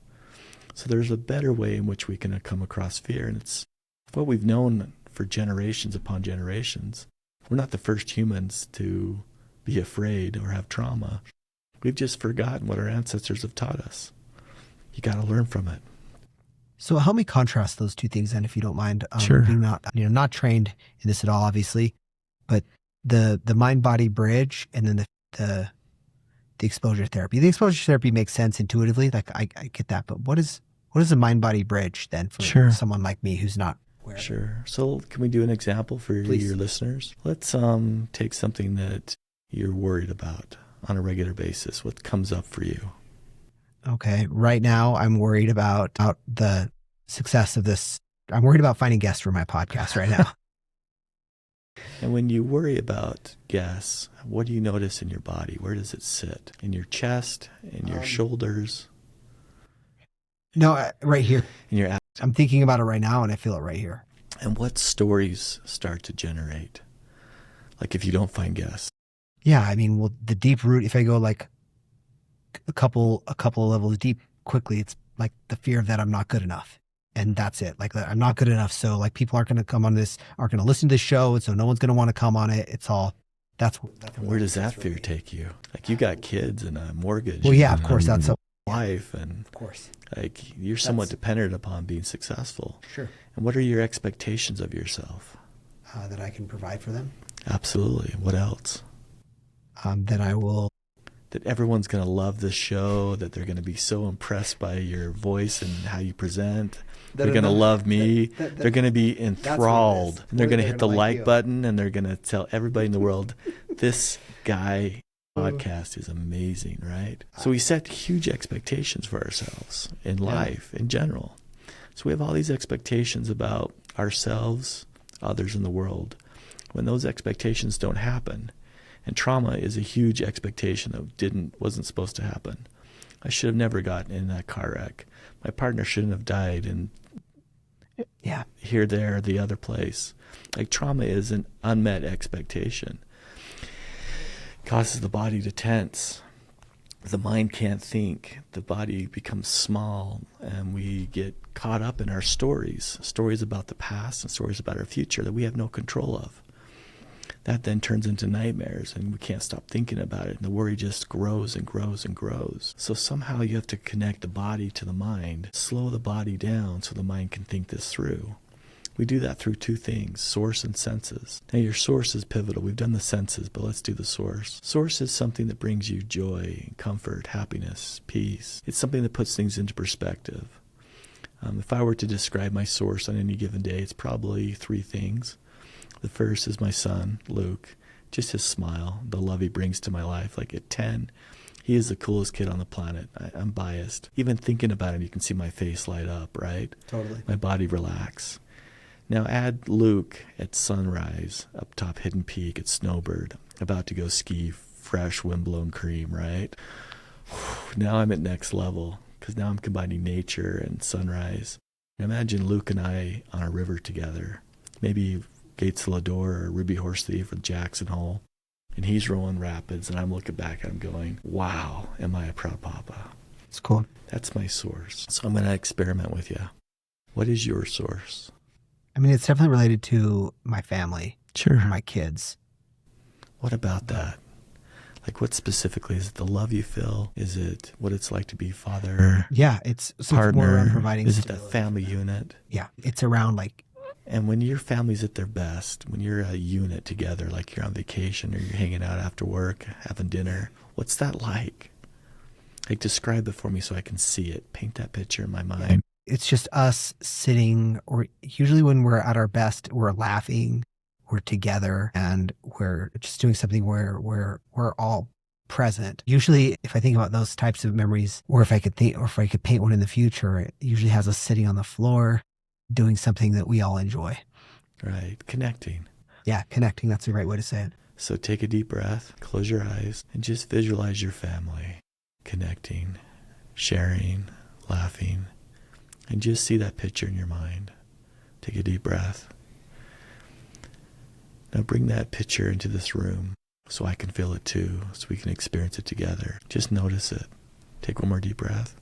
So there's a better way in which we can come across fear. And it's what we've known for generations upon generations. We're not the first humans to be afraid or have trauma. We've just forgotten what our ancestors have taught us. You got to learn from it. So help me contrast those two things then, if you don't mind. Sure. Being not trained in this at all, obviously, but the mind-body bridge and then the exposure therapy. The exposure therapy makes sense intuitively. Like I get that, but what is the mind-body bridge then for someone like me who's not aware? Sure. So can we do an example for your listeners? Let's take something that you're worried about on a regular basis. What comes up for you? Okay. Right now, I'm worried about the success of this. I'm worried about finding guests for my podcast right now. And when you worry about guests, what do you notice in your body? Where does it sit? In your chest? In your shoulders? No, right here. In your abdomen? I'm thinking about it right now, and I feel it right here. And what stories start to generate? Like if you don't find guests? Yeah, I mean, well, the deep root, if I go like a couple of levels deep quickly, it's like the fear that I'm not good enough. And that's it. Like I'm not good enough. So like people aren't going to come on this, aren't going to listen to this show. And so no one's going to want to come on it. It's all, that's where does that fear take you? Like you got kids and a mortgage. Well, yeah, of course. That's a life. And of course, like you're somewhat dependent upon being successful. Sure. And what are your expectations of yourself? That I can provide for them. Absolutely. What else? That everyone's going to love this show, that they're going to be so impressed by your voice and how you present. They're going to love me. They're going to be enthralled. And they're going to hit the like button and they're going to tell everybody in the world, this guy podcast is amazing, right? So we set huge expectations for ourselves in life in general. So we have all these expectations about ourselves, others in the world. When those expectations don't happen, and trauma is a huge expectation that wasn't supposed to happen. I should have never gotten in that car wreck. My partner shouldn't have died in here, there, the other place. Like trauma is an unmet expectation. It causes the body to tense. The mind can't think. The body becomes small, and we get caught up in our stories about the past and stories about our future that we have no control of. That then turns into nightmares, and we can't stop thinking about it, and the worry just grows and grows and grows. So somehow you have to connect the body to the mind, slow the body down so the mind can think this through. We do that through two things, source and senses. Now your source is pivotal. We've done the senses, but let's do the source. Source is something that brings you joy, comfort, happiness, peace. It's something that puts things into perspective. If I were to describe my source on any given day, it's probably three things. The first is my son, Luke, just his smile, the love he brings to my life. Like at 10, he is the coolest kid on the planet. I'm biased. Even thinking about him, you can see my face light up, right? Totally. My body relax. Now add Luke at sunrise, up top Hidden Peak at Snowbird, about to go ski fresh windblown cream, right? Now I'm at next level, because now I'm combining nature and sunrise. Imagine Luke and I on a river together, maybe Gates of Lador or Ruby Horse Thief or Jackson Hole, and he's rolling rapids, and I'm looking back at him going, wow, am I a proud papa? It's cool. That's my source. So I'm going to experiment with you. What is your source? I mean, it's definitely related to my family. Sure. My kids. What about that? Like what specifically? Is it the love you feel? Is it what it's like to be father? Yeah, it's partner? More around providing Is it that family unit? Yeah, it's around like. And when your family's at their best, when you're a unit together, like you're on vacation or you're hanging out after work, having dinner, what's that like? Like describe it for me so I can see it. Paint that picture in my mind. It's just us sitting, or usually when we're at our best, we're laughing, we're together, and we're just doing something where we're all present. Usually, if I think about those types of memories, or if I could paint one in the future, it usually has us sitting on the floor doing something that we all enjoy. Right. Connecting. Yeah, connecting. That's the right way to say it. So take a deep breath, close your eyes, and just visualize your family connecting, sharing, laughing, and just see that picture in your mind. Take a deep breath. Now bring that picture into this room so I can feel it too, so we can experience it together. Just notice it. Take one more deep breath.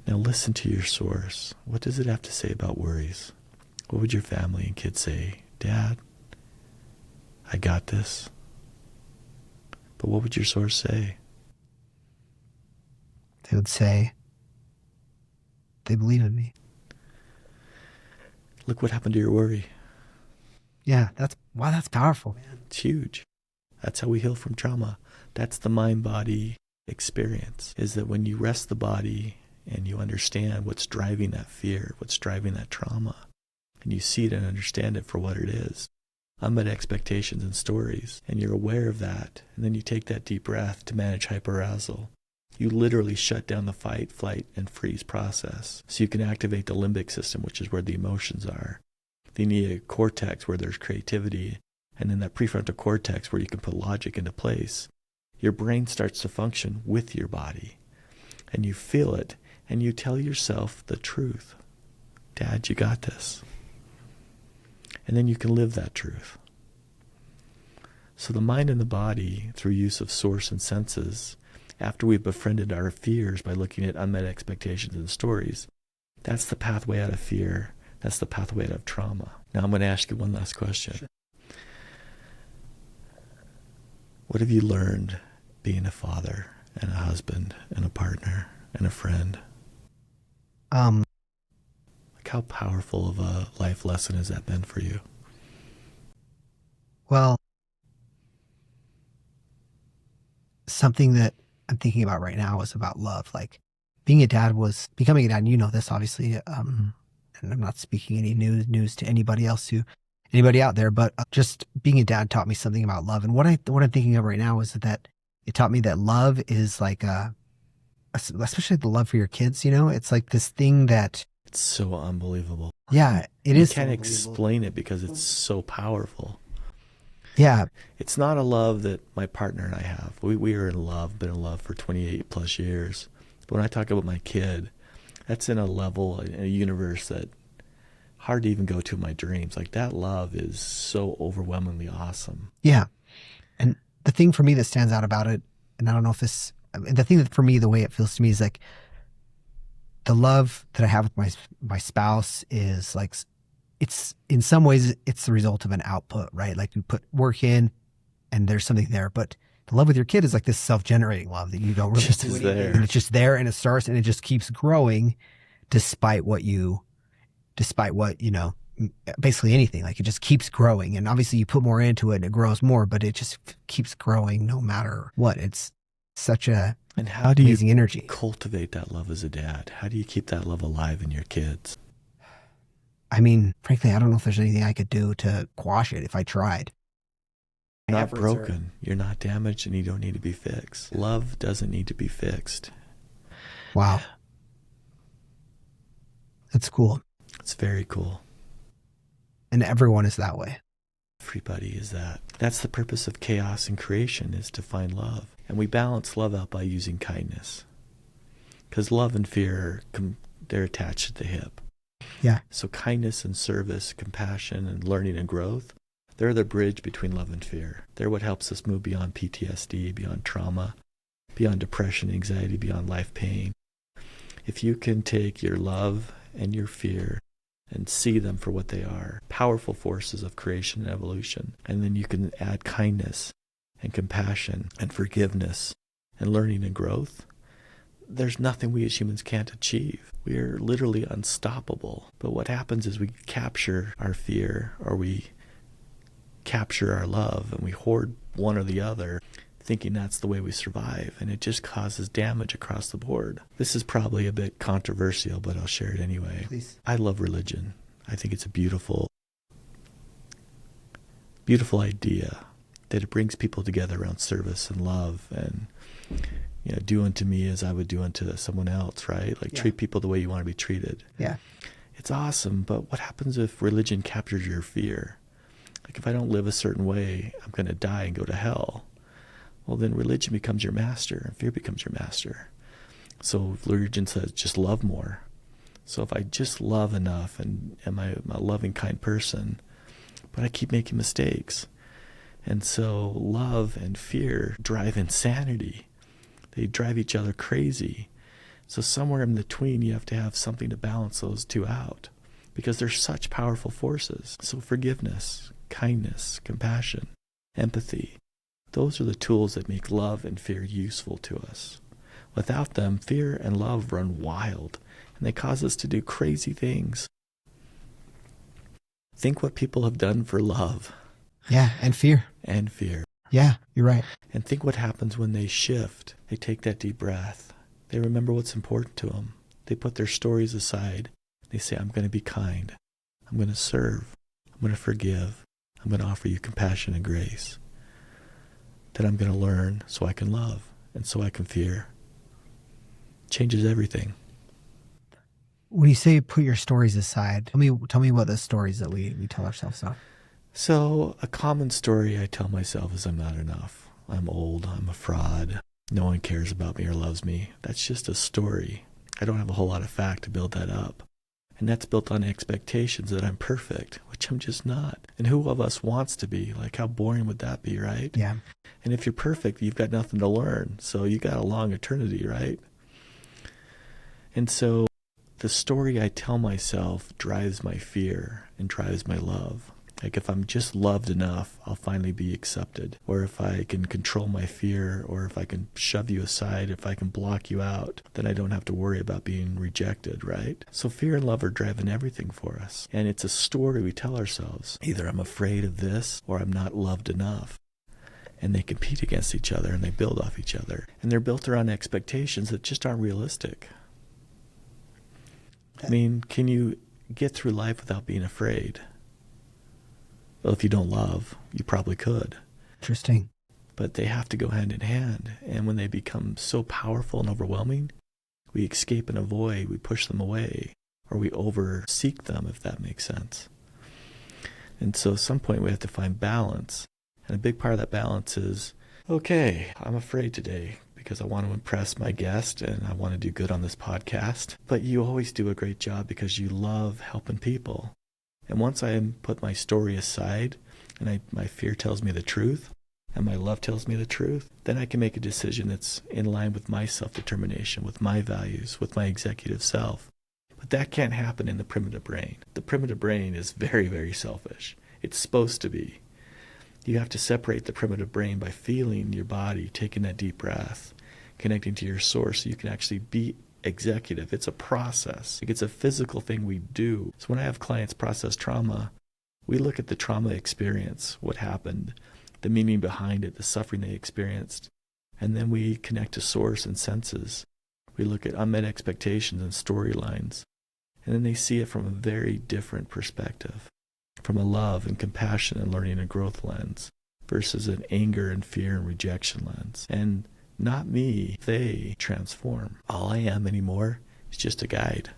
Now listen to your source. What does it have to say about worries? What would your family and kids say? Dad, I got this. But what would your source say? They would say, they believe in me. Look what happened to your worry. Yeah, that's powerful, man. It's huge. That's how we heal from trauma. That's the mind-body experience, is that when you rest the body and you understand what's driving that fear, what's driving that trauma, and you see it and understand it for what it is, unmet expectations and stories, and you're aware of that, and then you take that deep breath to manage hyperarousal. You literally shut down the fight, flight, and freeze process so you can activate the limbic system, which is where the emotions are, the neocortex where there's creativity, and then that prefrontal cortex where you can put logic into place. Your brain starts to function with your body, and you feel it, and you tell yourself the truth. Dad, you got this. And then you can live that truth. So the mind and the body, through use of source and senses, after we've befriended our fears by looking at unmet expectations and stories, that's the pathway out of fear. That's the pathway out of trauma. Now I'm going to ask you one last question. Sure. What have you learned being a father and a husband and a partner and a friend? Like how powerful of a life lesson has that been for you? Well, something that I'm thinking about right now is about love. Like becoming a dad, and you know this obviously, and I'm not speaking any news to anybody out there, but just being a dad taught me something about love. And what I'm thinking of right now is that it taught me that love is like especially the love for your kids, it's like this thing that it's so unbelievable. Yeah, it is. You can't explain it because it's so powerful. Yeah. It's not a love that my partner and I have. We are in love, been in love for 28 plus years. But when I talk about my kid, that's in a level, in a universe that hard to even go to in my dreams. Like that love is so overwhelmingly awesome. Yeah. And the thing for me that stands out about it, and I don't know if the thing that for me, the way it feels to me is like the love that I have with my spouse is like, it's in some ways it's the result of an output, right? Like you put work in and there's something there, but the love with your kid is like this self-generating love that you don't really just is there. And it's just there and it starts and it just keeps growing despite what basically anything. Like it just keeps growing, and obviously you put more into it and it grows more, but it just keeps growing no matter what. It's such a and how do amazing you energy. Cultivate that love as a dad? How do you keep that love alive in your kids? I mean, frankly, I don't know if there's anything I could do to quash it if I tried. You're not broken. You're not damaged, and you don't need to be fixed. Love doesn't need to be fixed. Wow. That's cool. It's very cool. And everyone is that way. Everybody is that. That's the purpose of chaos and creation, is to find love. And we balance love out by using kindness. Because love and fear, they're attached at the hip. Yeah. So kindness and service, compassion and learning and growth, they're the bridge between love and fear. They're what helps us move beyond PTSD, beyond trauma, beyond depression, anxiety, beyond life pain. If you can take your love and your fear and see them for what they are, powerful forces of creation and evolution, and then you can add kindness and compassion and forgiveness and learning and growth, there's nothing we as humans can't achieve. We are literally unstoppable. But what happens is we capture our fear, or we capture our love, and we hoard one or the other, thinking that's the way we survive, and it just causes damage across the board. This is probably a bit controversial, but I'll share it anyway. Please. I love religion. I think it's a beautiful, beautiful idea that it brings people together around service and love and, do unto me as I would do unto someone else, right? Like treat people the way you want to be treated. Yeah. It's awesome, but what happens if religion captures your fear? Like if I don't live a certain way, I'm going to die and go to hell. Well, then religion becomes your master and fear becomes your master. So religion says just love more. So if I just love enough and am I a loving, kind person, but I keep making mistakes. And so love and fear drive insanity. They drive each other crazy. So somewhere in between, you have to have something to balance those two out because they're such powerful forces. So forgiveness, kindness, compassion, empathy, those are the tools that make love and fear useful to us. Without them, fear and love run wild, and they cause us to do crazy things. Think what people have done for love. Yeah, and fear. And fear. Yeah, you're right. And think what happens when they shift. They take that deep breath. They remember what's important to them. They put their stories aside. They say, I'm going to be kind. I'm going to serve. I'm going to forgive. I'm going to offer you compassion and grace. That I'm going to learn so I can love and so I can fear. Changes everything. When you say put your stories aside, tell me what the stories that we tell ourselves are. So a common story I tell myself is I'm not enough. I'm old. I'm a fraud. No one cares about me or loves me. That's just a story. I don't have a whole lot of fact to build that up. And that's built on expectations that I'm perfect, which I'm just not. And who of us wants to be? Like, how boring would that be, right? Yeah. And if you're perfect, you've got nothing to learn. So you got a long eternity, right? And so the story I tell myself drives my fear and drives my love. Like if I'm just loved enough, I'll finally be accepted. Or if I can control my fear, or if I can shove you aside, if I can block you out, then I don't have to worry about being rejected, right? So fear and love are driving everything for us. And it's a story we tell ourselves. Either I'm afraid of this, or I'm not loved enough. And they compete against each other, and they build off each other. And they're built around expectations that just aren't realistic. I mean, can you get through life without being afraid? Well, if you don't love, you probably could. Interesting. But they have to go hand in hand. And when they become so powerful and overwhelming, we escape and avoid, we push them away, or we over-seek them, if that makes sense. And so at some point we have to find balance. And a big part of that balance is, okay, I'm afraid today because I want to impress my guest and I want to do good on this podcast. But you always do a great job because you love helping people. And once I put my story aside and my fear tells me the truth and my love tells me the truth, then I can make a decision that's in line with my self-determination, with my values, with my executive self. But that can't happen in the primitive brain. The primitive brain is very, very selfish. It's supposed to be. You have to separate the primitive brain by feeling your body, taking that deep breath, connecting to your source so you can actually be executive. It's a process. It's a physical thing we do. So when I have clients process trauma, we look at the trauma experience, what happened, the meaning behind it, the suffering they experienced, and then we connect to source and senses. We look at unmet expectations and storylines, and then they see it from a very different perspective, from a love and compassion and learning and growth lens versus an anger and fear and rejection lens. And not me, they transform. All I am anymore is just a guide.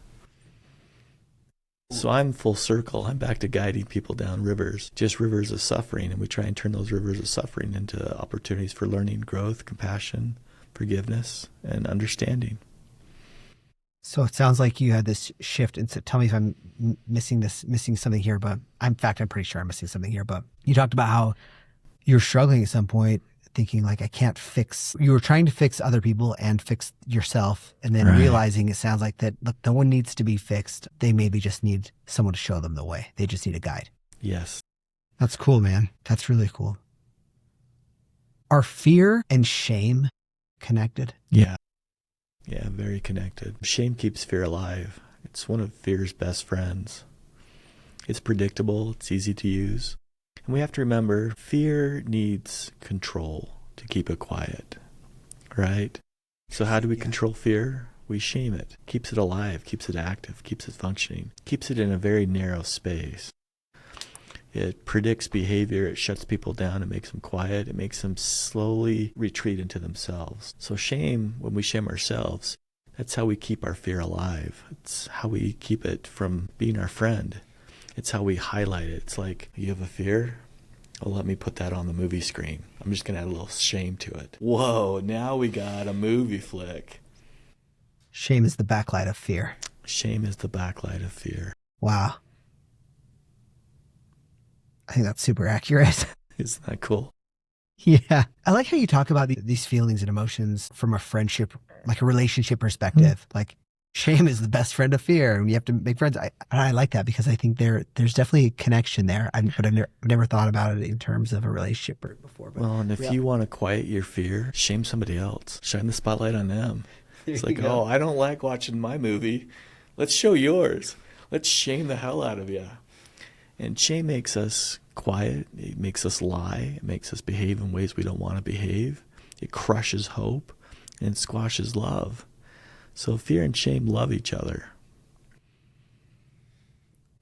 So I'm full circle. I'm back to guiding people down rivers, just rivers of suffering. And we try and turn those rivers of suffering into opportunities for learning, growth, compassion, forgiveness, and understanding. So it sounds like you had this shift. And so tell me if I'm missing something here, but I'm pretty sure I'm missing something here. But you talked about how you're struggling at some point, thinking like, you were trying to fix other people and fix yourself, and then realizing it sounds like that, look, no one needs to be fixed. They maybe just need someone to show them the way. They just need a guide. Yes. That's cool, man. That's really cool. Are fear and shame connected? Yeah. Yeah, very connected. Shame keeps fear alive. It's one of fear's best friends. It's predictable. It's easy to use. And we have to remember, fear needs control to keep it quiet, right? So how do we control fear? We shame it. Keeps it alive, keeps it active, keeps it functioning, keeps it in a very narrow space. It predicts behavior. It shuts people down. It makes them quiet. It makes them slowly retreat into themselves. So shame, when we shame ourselves, that's how we keep our fear alive. It's how we keep it from being our friend. It's how we highlight it. It's like, you have a fear? Well, let me put that on the movie screen. I'm just going to add a little shame to it. Whoa, now we got a movie flick. Shame is the backlight of fear. Shame is the backlight of fear. Wow. I think that's super accurate. Isn't that cool? Yeah. I like how you talk about these feelings and emotions from a friendship, like a relationship perspective. Like shame is the best friend of fear, and you have to make friends. I like that because I think there's definitely a connection there. But I've never thought about it in terms of a relationship before. But, well, and if you want to quiet your fear, shame somebody else. Shine the spotlight on them. It's like, oh, I don't like watching my movie. Let's show yours. Let's shame the hell out of you. And shame makes us quiet. It makes us lie. It makes us behave in ways we don't want to behave. It crushes hope and squashes love. So fear and shame love each other.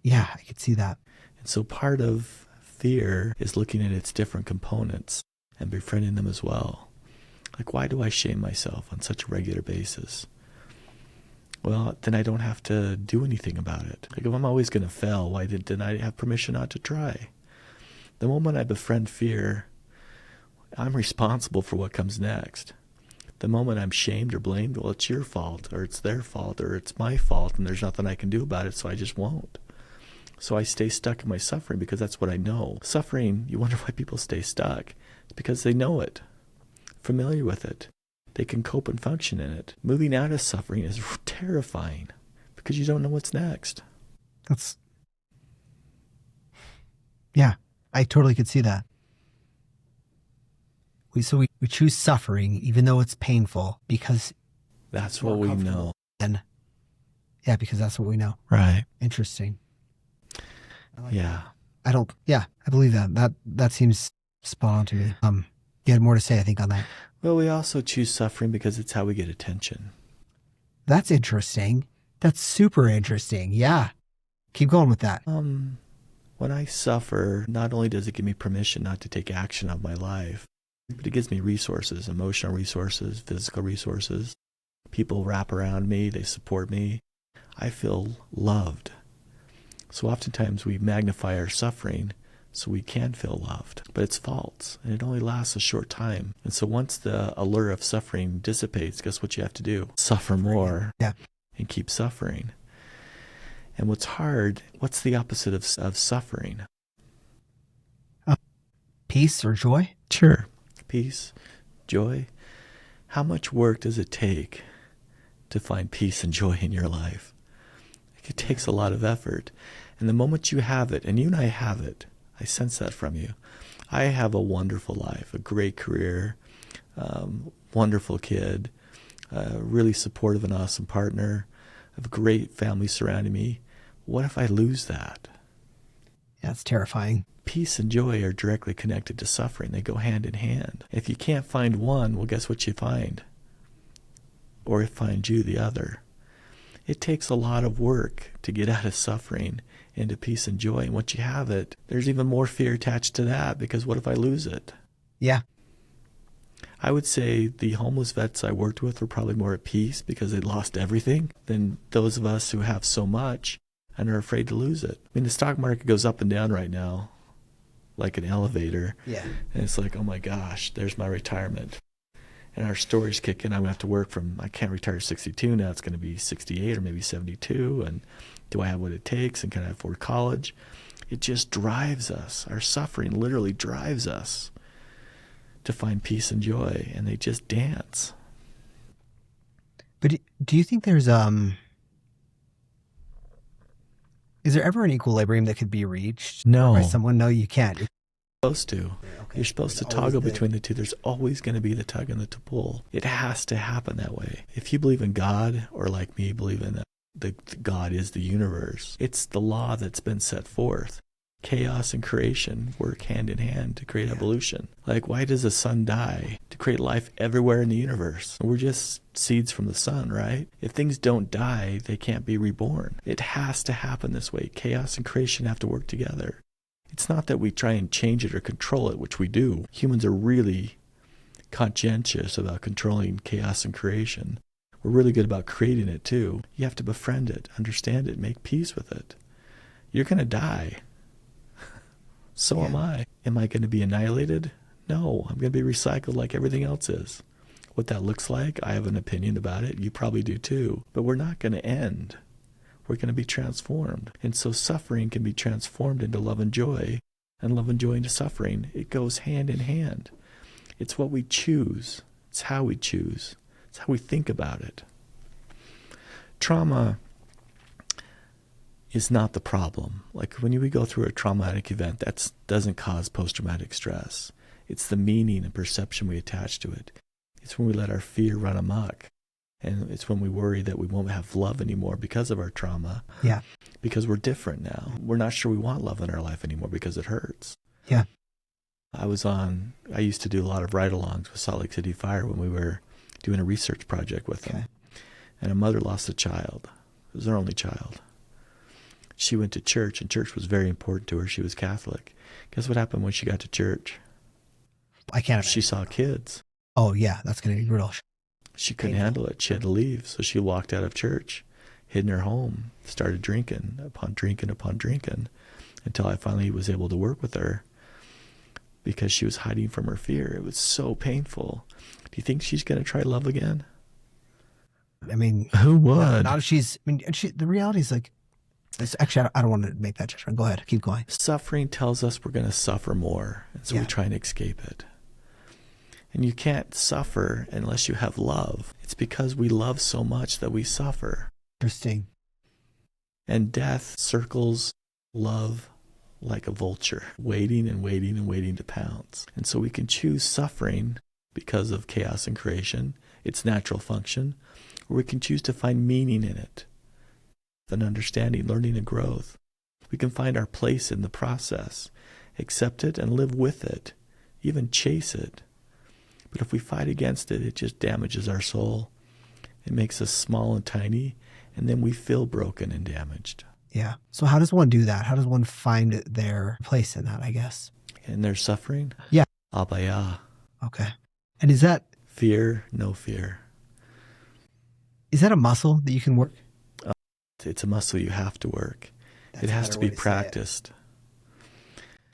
Yeah, I could see that. And so part of fear is looking at its different components and befriending them as well. Like, why do I shame myself on such a regular basis? Well, then I don't have to do anything about it. Like, if I'm always going to fail, why didn't I have permission not to try? The moment I befriend fear, I'm responsible for what comes next. The moment I'm shamed or blamed, well, it's your fault, or it's their fault, or it's my fault, and there's nothing I can do about it, so I just won't. So I stay stuck in my suffering because that's what I know. Suffering, you wonder why people stay stuck. It's because they know it, familiar with it. They can cope and function in it. Moving out of suffering is terrifying because you don't know what's next. Yeah, I totally could see that. We choose suffering even though it's painful because that's what we know. Yeah, because that's what we know. Right. Interesting. Yeah. I believe that. That seems spot on to me. You had more to say, I think, on that. Well, we also choose suffering because it's how we get attention. That's interesting. That's super interesting. Yeah. Keep going with that. When I suffer, not only does it give me permission not to take action of my life, but it gives me resources, emotional resources, physical resources. People wrap around me. They support me. I feel loved. So oftentimes we magnify our suffering so we can feel loved. But it's false, and it only lasts a short time. And so once the allure of suffering dissipates, guess what you have to do? Suffer more. Yeah. And keep suffering. And what's hard, what's the opposite of suffering? Peace or joy? Sure. Peace, joy. How much work does it take to find peace and joy in your life? It takes a lot of effort. And the moment you have it, and you and I have it, I sense that from you. I have a wonderful life, a great career, wonderful kid, really supportive and awesome partner, I have a great family surrounding me. What if I lose that? Yeah, it's terrifying. Peace and joy are directly connected to suffering. They go hand in hand. If you can't find one, well, guess what you find? Or it finds you the other. It takes a lot of work to get out of suffering into peace and joy. And once you have it, there's even more fear attached to that, because what if I lose it? Yeah. I would say the homeless vets I worked with were probably more at peace because they lost everything than those of us who have so much and are afraid to lose it. I mean, the stock market goes up and down right now like an elevator. Yeah. And it's like, oh my gosh, there's my retirement. And our stories kick in. I'm going to have to work from, I can't retire at 62. Now it's going to be 68 or maybe 72. And do I have what it takes? And can I afford college? It just drives us. Our suffering literally drives us to find peace and joy. And they just dance. But do you think there's, is there ever an equilibrium that could be reached? No. By someone? No, you can't. You're supposed to. Okay. You're supposed to toggle between the two. There's always going to be the tug and the pull. It has to happen that way. If you believe in God, or like me, believe in the God is the universe, it's the law that's been set forth. Chaos and creation work hand in hand to create evolution. Like, why does the sun die? To create life everywhere in the universe. We're just seeds from the sun, right? If things don't die, they can't be reborn. It has to happen this way. Chaos and creation have to work together. It's not that we try and change it or control it, which we do. Humans are really conscientious about controlling chaos and creation. We're really good about creating it too. You have to befriend it, understand it, make peace with it. You're going to die. So am I. Am I going to be annihilated? No, I'm going to be recycled like everything else is. What that looks like, I have an opinion about it. You probably do too. But we're not going to end. We're going to be transformed. And so suffering can be transformed into love and joy, and love and joy into suffering. It goes hand in hand. It's what we choose. It's how we choose. It's how we think about it. Trauma is not the problem. Like when we go through a traumatic event, that doesn't cause post-traumatic stress. It's the meaning and perception we attach to it. It's when we let our fear run amok. And it's when we worry that we won't have love anymore because of our trauma. Yeah. Because we're different now. We're not sure we want love in our life anymore because it hurts. Yeah. I used to do a lot of ride-alongs with Salt Lake City Fire when we were doing a research project with them. And a mother lost a child. It was her only child. She went to church, and church was very important to her. She was Catholic. Guess what happened when she got to church? I can't imagine. She saw kids. Oh, yeah, that's going to be brutal. She couldn't handle it. She had to leave. So she walked out of church, hid in her home, started drinking upon drinking upon drinking, until I finally was able to work with her because she was hiding from her fear. It was so painful. Do you think she's going to try love again? I mean, who would? Not if she's, I mean, the reality is like, actually, I don't want to make that judgment. Go ahead. Keep going. Suffering tells us we're going to suffer more. And so we try and escape it. And you can't suffer unless you have love. It's because we love so much that we suffer. Interesting. And death circles love like a vulture, waiting and waiting and waiting to pounce. And so we can choose suffering because of chaos and creation, its natural function, or we can choose to find meaning in it, an understanding, learning, and growth. We can find our place in the process, accept it and live with it, even chase it. But if we fight against it, it just damages our soul. It makes us small and tiny, and then we feel broken and damaged. Yeah. So how does one do that? How does one find their place in that, I guess? And their suffering? Yeah. Abhaya. Okay. And is that... Fear, no fear. Is that a muscle that you can work? It's a muscle you have to work. That's it has to be practiced.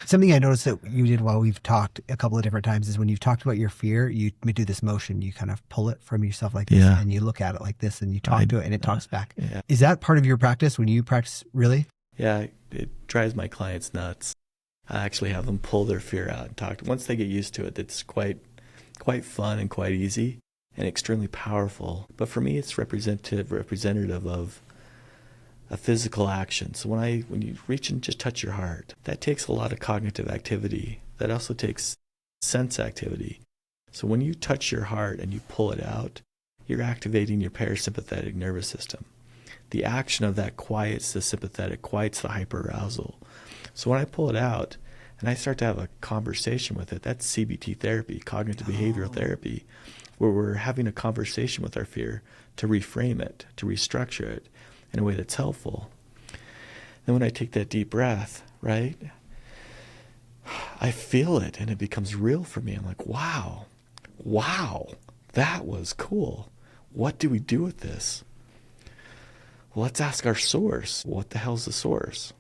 Something I noticed that you did while we've talked a couple of different times is when you've talked about your fear, you do this motion. You kind of pull it from yourself like this, and you look at it like this, and you talk to it, and it talks back. Yeah. Is that part of your practice when you practice, really? Yeah, it drives my clients nuts. I actually have them pull their fear out and talk. Once they get used to it, it's quite fun and quite easy and extremely powerful. But for me, it's representative of a physical action. So when you reach and just touch your heart, that takes a lot of cognitive activity. That also takes sense activity. So when you touch your heart and you pull it out, you're activating your parasympathetic nervous system. The action of that quiets the sympathetic, quiets the hyperarousal. So when I pull it out and I start to have a conversation with it, that's CBT therapy, cognitive behavioral therapy, where we're having a conversation with our fear to reframe it, to restructure it in a way that's helpful. Then when I take that deep breath, right, I feel it and it becomes real for me. I'm like, wow, that was cool. What do we do with this? Well, let's ask our source. What the hell's the source?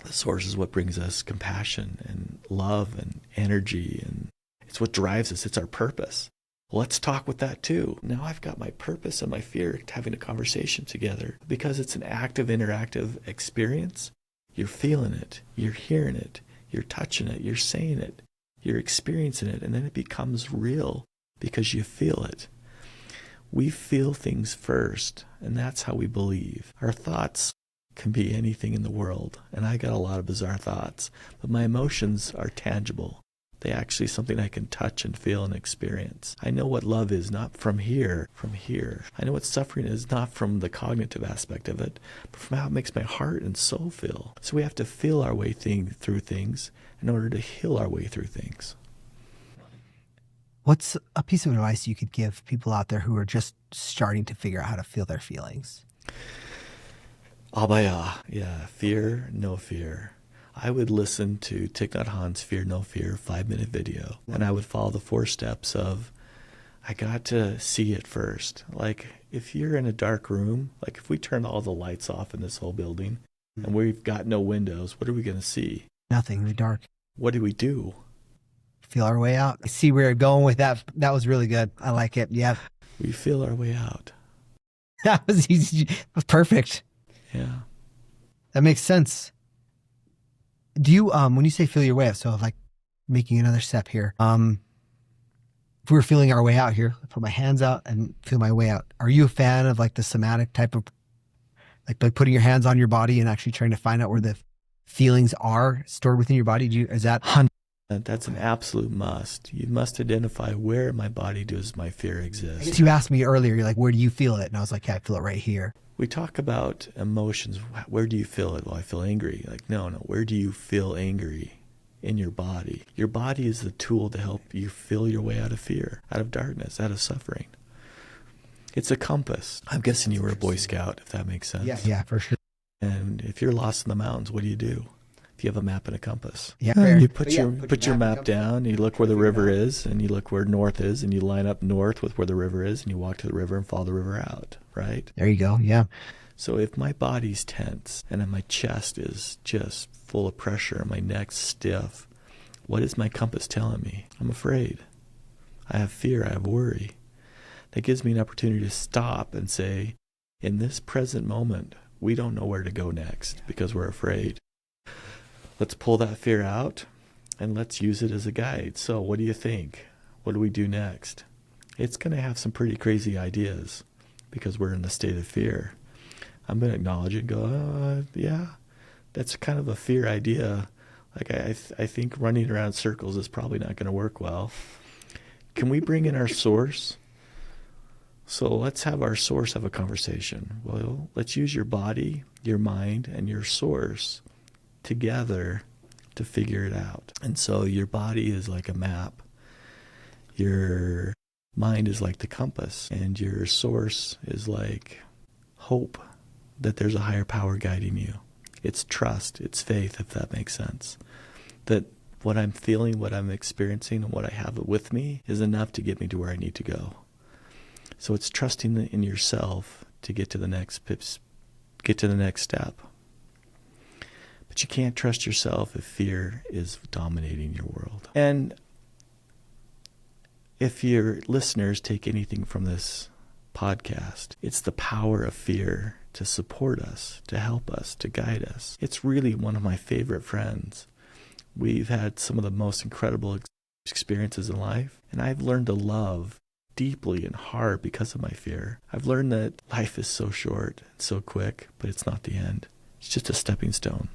The source is what brings us compassion and love and energy, and it's what drives us. It's our purpose. Let's talk with that too. Now I've got my purpose and my fear having a conversation together. Because it's an active, interactive experience, you're feeling it, you're hearing it, you're touching it, you're saying it, you're experiencing it, and then it becomes real because you feel it. We feel things first, and that's how we believe. Our thoughts can be anything in the world, and I got a lot of bizarre thoughts, but my emotions are tangible. They actually something I can touch and feel and experience. I know what love is, not from here. I know what suffering is, not from the cognitive aspect of it, but from how it makes my heart and soul feel. So we have to feel our way through things in order to heal our way through things. What's a piece of advice you could give people out there who are just starting to figure out how to feel their feelings? Abhaya, yeah, fear, no fear. I would listen to Thich Nhat Hanh's Fear No Fear 5-minute video, and I would follow the 4 steps of, I got to see it first. Like, if you're in a dark room, like if we turn all the lights off in this whole building and we've got no windows, what are we going to see? Nothing in the dark. What do we do? Feel our way out. I see where you're going with that. That was really good. I like it. Yeah. We feel our way out. That was easy. That was perfect. Yeah. That makes sense. Do you, when you say feel your way out, so like making another step here, if we were feeling our way out here, I put my hands out and feel my way out. Are you a fan of like the somatic type of, like putting your hands on your body and actually trying to find out where the feelings are stored within your body? Is that? That's an absolute must. You must identify where in my body does my fear I exist. guess you asked me earlier, you're like, where do you feel it? And I was like, yeah, I feel it right here. We talk about emotions. Where do you feel it? Well, I feel angry. Like, no. Where do you feel angry? In your body. Your body is the tool to help you feel your way out of fear, out of darkness, out of suffering. It's a compass. I'm guessing you were a Boy Scout, if that makes sense. Yeah, for sure. And if you're lost in the mountains, what do? If you have a map and a compass. Yeah, You put your map down, you look where the river is, and you look where north is, and you line up north with where the river is, and you walk to the river and follow the river out, right? There you go, yeah. So if my body's tense and my chest is just full of pressure and my neck's stiff, what is my compass telling me? I'm afraid. I have fear, I have worry. That gives me an opportunity to stop and say, in this present moment, we don't know where to go next because we're afraid. Let's pull that fear out and let's use it as a guide. So what do you think? What do we do next? It's going to have some pretty crazy ideas because we're in the state of fear. I'm going to acknowledge it and go, yeah, that's kind of a fear idea. Like I think running around circles is probably not going to work well. Can we bring in our source? So let's have our source have a conversation. Well, let's use your body, your mind, and your source together to figure it out. And so your body is like a map. Your mind is like the compass. And your source is like hope that there's a higher power guiding you. It's trust, it's faith, if that makes sense. That what I'm feeling, what I'm experiencing, and what I have with me is enough to get me to where I need to go. So it's trusting in yourself to get to the next step. But you can't trust yourself if fear is dominating your world. And if your listeners take anything from this podcast, it's the power of fear to support us, to help us, to guide us. It's really one of my favorite friends. We've had some of the most incredible experiences in life, and I've learned to love deeply and hard because of my fear. I've learned that life is so short and so quick, but it's not the end. It's just a stepping stone.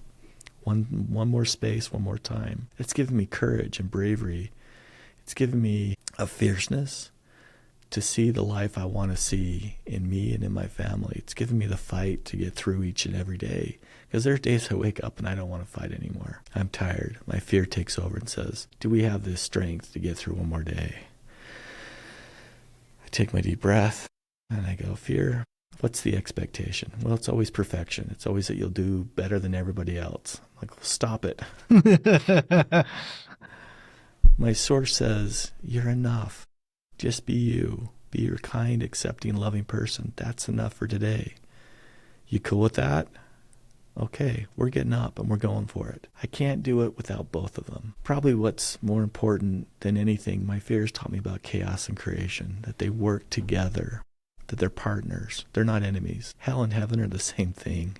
One more space, one more time. It's given me courage and bravery. It's given me a fierceness to see the life I want to see in me and in my family. It's given me the fight to get through each and every day. Because there are days I wake up and I don't want to fight anymore. I'm tired. My fear takes over and says, do we have this strength to get through one more day? I take my deep breath and I go, fear, what's the expectation? Well, it's always perfection. It's always that you'll do better than everybody else. I'm like, well, stop it. My source says, you're enough. Just be you. Be your kind, accepting, loving person. That's enough for today. You cool with that? Okay, we're getting up and we're going for it. I can't do it without both of them. Probably what's more important than anything, my fears taught me about chaos and creation, that they work together, that they're partners. They're not enemies. Hell and heaven are the same thing.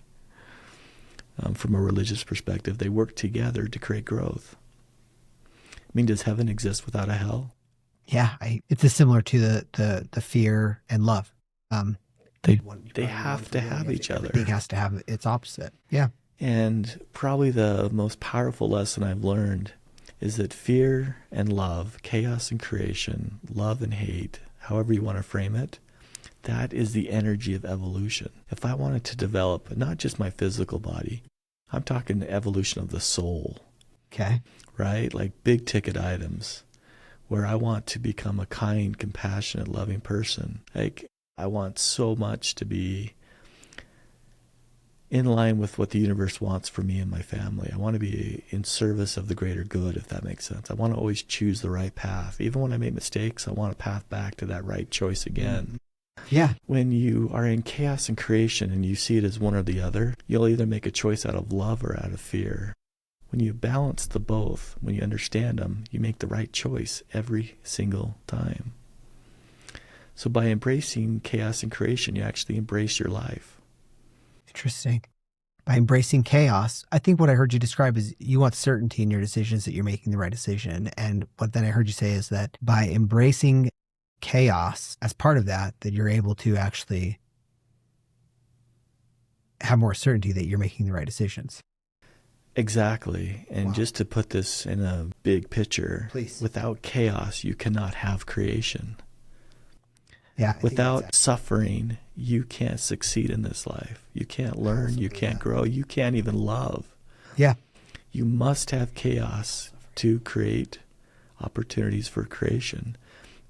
From a religious perspective, they work together to create growth. I mean, does heaven exist without a hell? Yeah, it's similar to the fear and love. They have to have each other. Everything has to have its opposite. Yeah. And probably the most powerful lesson I've learned is that fear and love, chaos and creation, love and hate, however you want to frame it, that is the energy of evolution. If I wanted to develop not just my physical body, I'm talking the evolution of the soul. Okay. Right? Like big ticket items where I want to become a kind, compassionate, loving person. Like I want so much to be in line with what the universe wants for me and my family. I want to be in service of the greater good, if that makes sense. I want to always choose the right path. Even when I make mistakes, I want a path back to that right choice again. Yeah. When you are in chaos and creation and you see it as one or the other, you'll either make a choice out of love or out of fear. When you balance the both, when you understand them, you make the right choice every single time. So by embracing chaos and creation, you actually embrace your life. Interesting. By embracing chaos, I think what I heard you describe is you want certainty in your decisions that you're making the right decision. And what then I heard you say is that by embracing chaos as part of that, that you're able to actually have more certainty that you're making the right decisions. Exactly. And Wow. just to put this in a big picture, Please. without chaos, you cannot have creation. Yeah. I think Without that's suffering, you can't succeed in this life. You can't learn. You Absolutely can't not. grow. You can't even love. Yeah. You must have chaos to create opportunities for creation.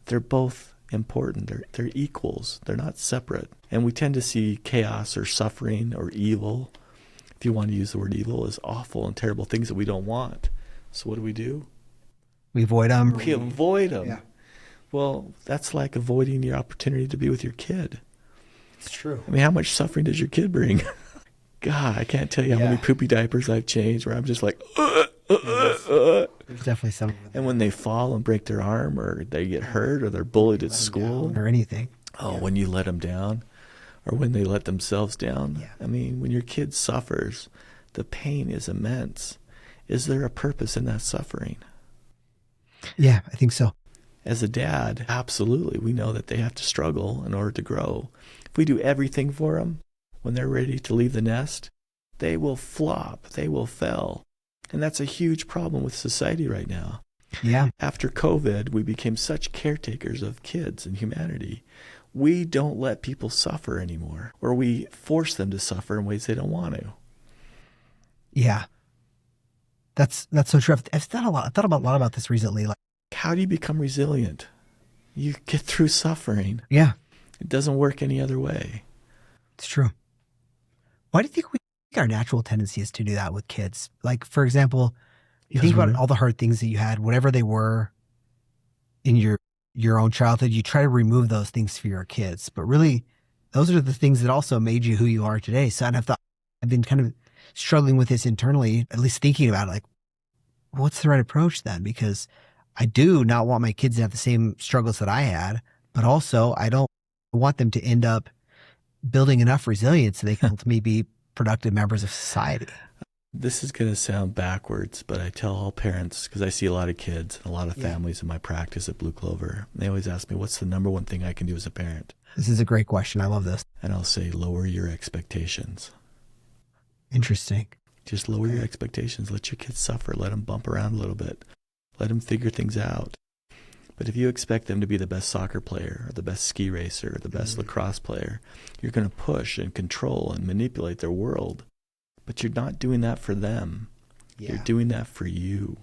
They're both important. They're equals. They're not separate. And we tend to see chaos or suffering or evil, if you want to use the word evil, as awful and terrible things that we don't want. So what do? We avoid them. We avoid them. Yeah. Well, that's like avoiding your opportunity to be with your kid. It's true. I mean, how much suffering does your kid bring? God, I can't tell you how many poopy diapers I've changed where I'm just like, There's definitely some. And when they fall and break their arm or they get hurt or they're bullied at school. Or anything. Oh, when you let them down or when they let themselves down. Yeah. I mean, when your kid suffers, the pain is immense. Is there a purpose in that suffering? Yeah, I think so. As a dad, absolutely. We know that they have to struggle in order to grow. If we do everything for them, when they're ready to leave the nest, they will flop. They will fail. And that's a huge problem with society right now. Yeah. After COVID, we became such caretakers of kids and humanity. We don't let people suffer anymore, or we force them to suffer in ways they don't want to. Yeah. That's so true. I've thought a lot about this recently. Like, How do you become resilient? You get through suffering. yeah, It doesn't work any other way. it's true. Why do you think our natural tendency is to do that with kids? Like, for example, you think about all the hard things that you had, whatever they were in your own childhood, you try to remove those things for your kids. But really, those are the things that also made you who you are today. So I've been kind of struggling with this internally, at least thinking about it, like, what's the right approach then? Because I do not want my kids to have the same struggles that I had, but also I don't want them to end up building enough resilience so they can ultimately be productive members of society. This is going to sound backwards, but I tell all parents, because I see a lot of kids and a lot of families in my practice at Blue Clover. They always ask me, what's the number one thing I can do as a parent? This is a great question. I love this. And I'll say, lower your expectations. Interesting. Just lower your expectations. Let your kids suffer. Let them bump around a little bit. Let them figure things out. But if you expect them to be the best soccer player or the best ski racer or the best lacrosse player, you're going to push and control and manipulate their world. But you're not doing that for them. Yeah. You're doing that for you.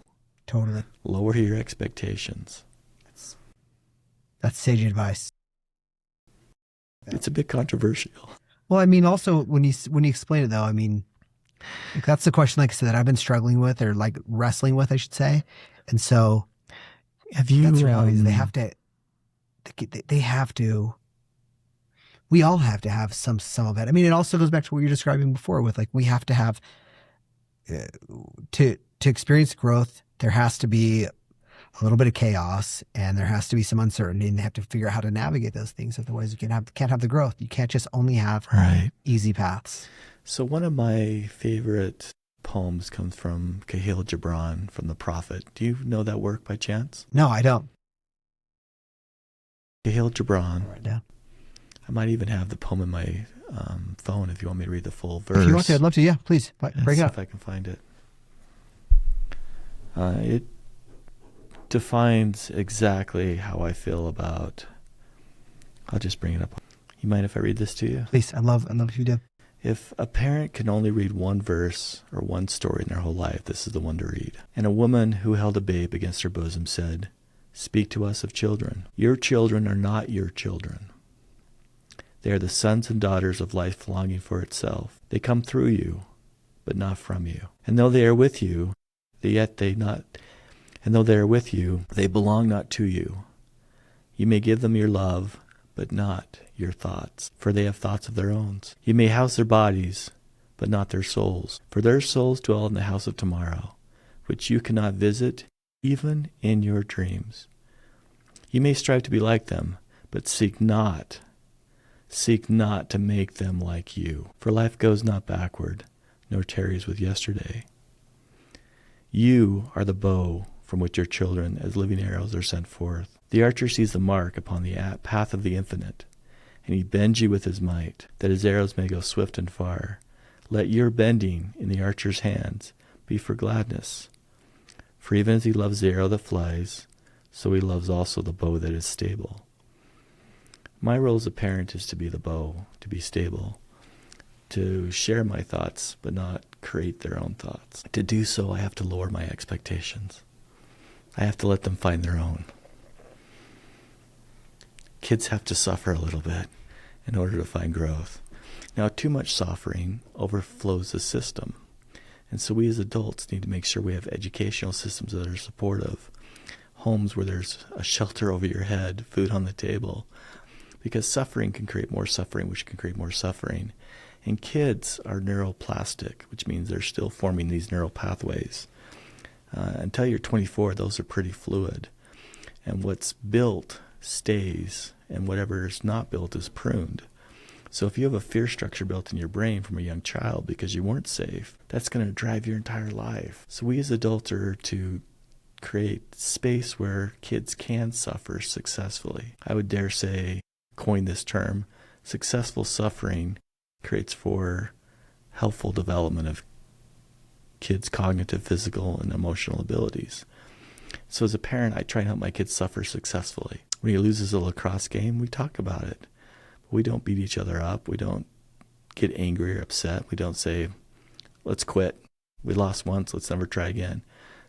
Totally. Lower your expectations. That's sage advice. It's a bit controversial. Well, I mean, also when you explain it though, I mean, like, that's the question, like I said, that I've been struggling with, or like wrestling with, I should say. And so Have you? that's the reality. They have to. They have to. We all have to have some of it. I mean, it also goes back to what you're describing before with, like, we have to have to experience growth. There has to be a little bit of chaos, and there has to be some uncertainty, and they have to figure out how to navigate those things. Otherwise, you can't have the growth. You can't just only have easy paths. So one of my favorite poems comes from Kahlil Gibran, from the Prophet. Do you know that work by chance? No, I don't. Kahlil Gibran. Right down. I might even have the poem in my phone if you want me to read the full verse. If you want to, I'd love to. Yeah, please. Break Let's it see up. if I can find it. It defines exactly how I feel about. I'll just bring it up. You mind if I read this to you? Please, I'd love if you do. If a parent can only read one verse or one story in their whole life, this is the one to read. And a woman who held a babe against her bosom said, "Speak to us of children. Your children are not your children. They are the sons and daughters of life longing for itself. They come through you, but not from you. And though they are with you, they belong not to you. You may give them your love, but not your thoughts, for they have thoughts of their own. You may house their bodies, but not their souls, for their souls dwell in the house of tomorrow, which you cannot visit even in your dreams. You may strive to be like them, but seek not to make them like you, for life goes not backward, nor tarries with yesterday. You are the bow from which your children as living arrows are sent forth. The archer sees the mark upon the path of the infinite, and he bends you with his might, that his arrows may go swift and far. Let your bending in the archer's hands be for gladness. For even as he loves the arrow that flies, so he loves also the bow that is stable. My role as a parent is to be the bow, to be stable, to share my thoughts, but not create their own thoughts. To do so, I have to lower my expectations. I have to let them find their own. Kids have to suffer a little bit in order to find growth. Now, too much suffering overflows the system. And so we as adults need to make sure we have educational systems that are supportive, homes where there's a shelter over your head, food on the table, because suffering can create more suffering, which can create more suffering. And kids are neuroplastic, which means they're still forming these neural pathways. Until you're 24, those are pretty fluid. And what's built stays, and whatever is not built is pruned. So if you have a fear structure built in your brain from a young child because you weren't safe, that's going to drive your entire life. So we as adults are to create space where kids can suffer successfully. I would dare say, coin this term, successful suffering creates for helpful development of kids' cognitive, physical, and emotional abilities. So as a parent, I try and help my kids suffer successfully. When he loses a lacrosse game, we talk about it. We don't beat each other up. We don't get angry or upset. We don't say, let's quit. We lost once, let's never try again.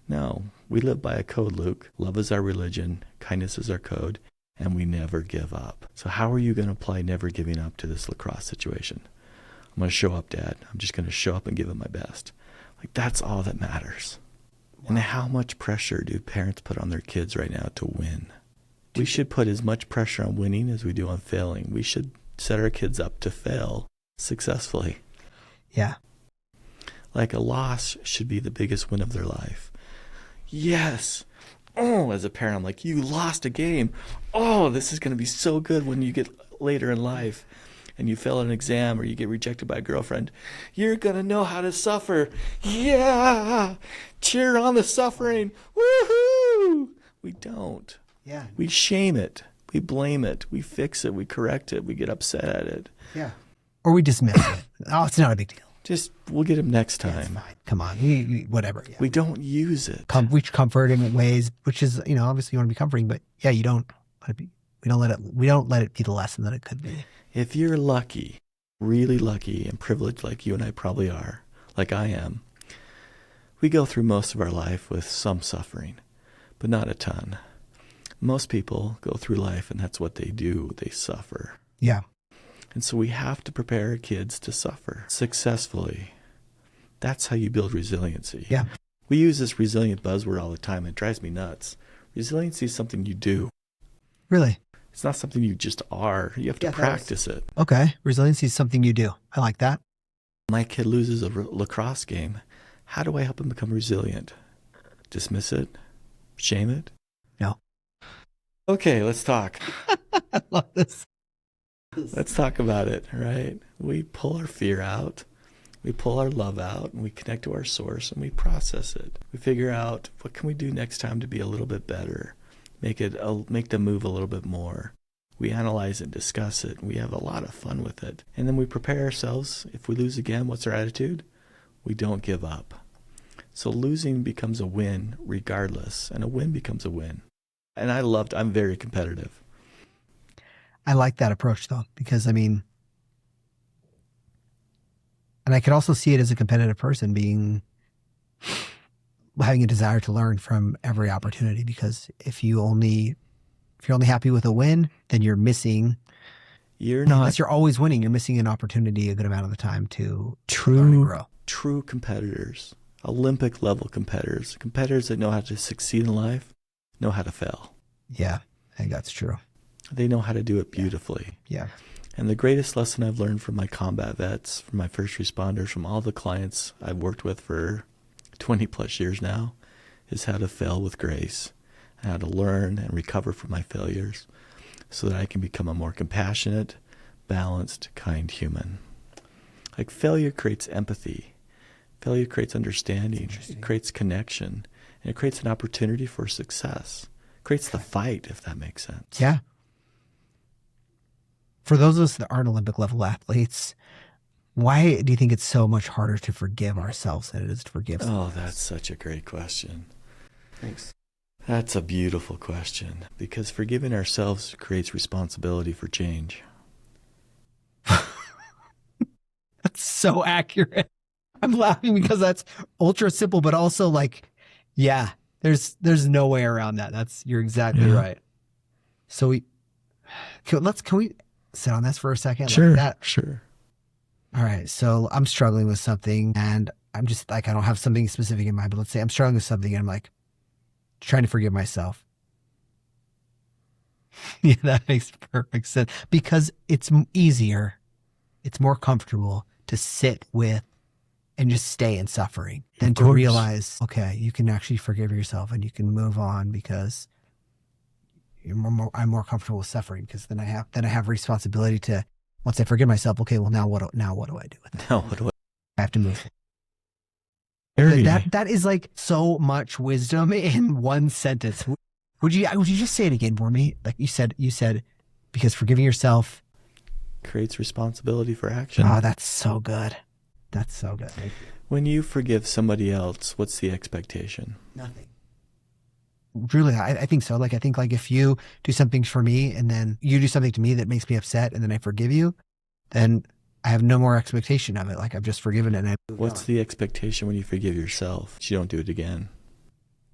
No, we live by a code, Luke. Love is our religion, kindness is our code, and we never give up. So how are you going to apply never giving up to this lacrosse situation? I'm going to show up, Dad. I'm just going to show up and give it my best. Like, that's all that matters. Wow. And how much pressure do parents put on their kids right now to win? We should put as much pressure on winning as we do on failing. We should set our kids up to fail successfully. Yeah. Like, a loss should be the biggest win of their life. Yes. Oh, as a parent, I'm like, you lost a game. Oh, this is going to be so good when you get later in life and you fail an exam or you get rejected by a girlfriend. You're going to know how to suffer. Yeah. Cheer on the suffering. Woohoo. We don't. Yeah. We shame it. We blame it. We fix it. We correct it. We get upset at it. Yeah. Or we dismiss it. Oh, it's not a big deal. Just, we'll get him next time. Yeah, it's fine. Come on. Whatever. Yeah. We don't use it. We comfort in ways, which is, obviously you want to be comforting, but yeah, you don't let it be. We don't let it be the lesson that it could be. If you're lucky, really lucky and privileged like you and I probably are, like I am, we go through most of our life with some suffering, but not a ton. Most people go through life and that's what they do. They suffer. Yeah. And so we have to prepare our kids to suffer successfully. That's how you build resiliency. Yeah. We use this resilient buzzword all the time. It drives me nuts. Resiliency is something you do. Really? It's not something you just are. You have to practice it. Okay. Resiliency is something you do. I like that. My kid loses a lacrosse game. How do I help him become resilient? Dismiss it? Shame it? No. Okay, let's talk. I love this. Let's talk about it, right? We pull our fear out. We pull our love out, and we connect to our source, and we process it. We figure out, what can we do next time to be a little bit better? Make them move a little bit more. We analyze it, discuss it, and we have a lot of fun with it. And then we prepare ourselves. If we lose again, what's our attitude? We don't give up. So losing becomes a win regardless, and a win becomes a win. And I'm very competitive. I like that approach though, because and I could also see it as a competitive person having a desire to learn from every opportunity, because if you're only happy with a win, then you're missing You're Unless you're always winning, you're missing an opportunity a good amount of the time to learn and grow. True competitors, Olympic level competitors that know how to succeed in life, know how to fail. Yeah, I think that's true. They know how to do it beautifully. Yeah. And the greatest lesson I've learned from my combat vets, from my first responders, from all the clients I've worked with for 20 plus years now, is how to fail with grace, and how to learn and recover from my failures so that I can become a more compassionate, balanced, kind human. Like, failure creates empathy. Failure creates understanding. It creates connection. And it creates an opportunity for success. It creates the fight, if that makes sense. Yeah. For those of us that aren't Olympic level athletes, why do you think it's so much harder to forgive ourselves than it is to forgive someone else? That's such a great question. Thanks. That's a beautiful question, because forgiving ourselves creates responsibility for change. That's so accurate. I'm laughing because that's ultra simple, but also like, yeah, there's no way around that. You're exactly right. So can we sit on this for a second? Sure. Like Sure. All right. So I'm struggling with something, and I'm just like, I don't have something specific in mind, but let's say I'm struggling with something and I'm like trying to forgive myself. Yeah, that makes perfect sense, because it's easier. It's more comfortable to sit with and just stay in suffering than to realize, okay, you can actually forgive yourself and you can move on, because I'm more comfortable with suffering, because then I have responsibility to, once I forgive myself, okay, well, now what do I do with it? Now what do I have to move. That is like so much wisdom in one sentence. Would you just say it again for me? Like you said, because forgiving yourself creates responsibility for action. Oh, that's so good. That's so good. Thank you. When you forgive somebody else, what's the expectation? Nothing. Really, I think so. Like, I think like if you do something for me and then you do something to me that makes me upset and then I forgive you, then I have no more expectation of it. Like, I've just forgiven it. And what's the expectation when you forgive yourself? You don't do it again.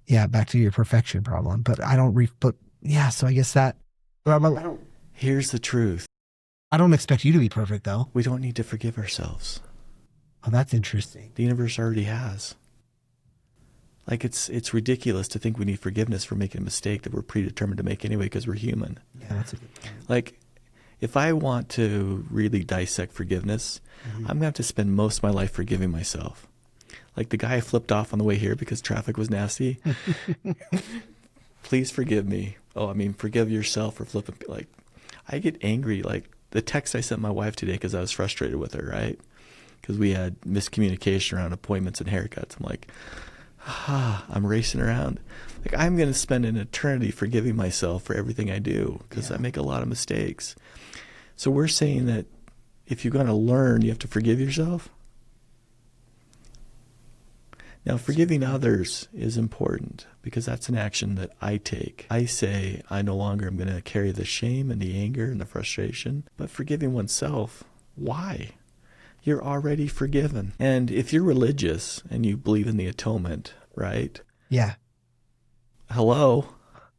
Yeah, back to your perfection problem. But I don't so I guess that. Here's the truth. I don't expect you to be perfect, though. We don't need to forgive ourselves. Oh, that's interesting. The universe already has. Like, it's ridiculous to think we need forgiveness for making a mistake that we're predetermined to make anyway, because we're human. Yeah, that's a good point. Like, if I want to really dissect forgiveness, I'm going to have to spend most of my life forgiving myself. Like the guy I flipped off on the way here because traffic was nasty. Please forgive me. Forgive yourself for flipping. Like, I get angry. Like, the text I sent my wife today because I was frustrated with her, right? Because we had miscommunication around appointments and haircuts. I'm like, I'm racing around. Like, I'm going to spend an eternity forgiving myself for everything I do, because I make a lot of mistakes. So we're saying that if you're going to learn, you have to forgive yourself. Now, forgiving others is important, because that's an action that I take. I say I no longer am going to carry the shame and the anger and the frustration. But forgiving oneself, why? You're already forgiven. And if you're religious and you believe in the atonement, right? Yeah. Hello?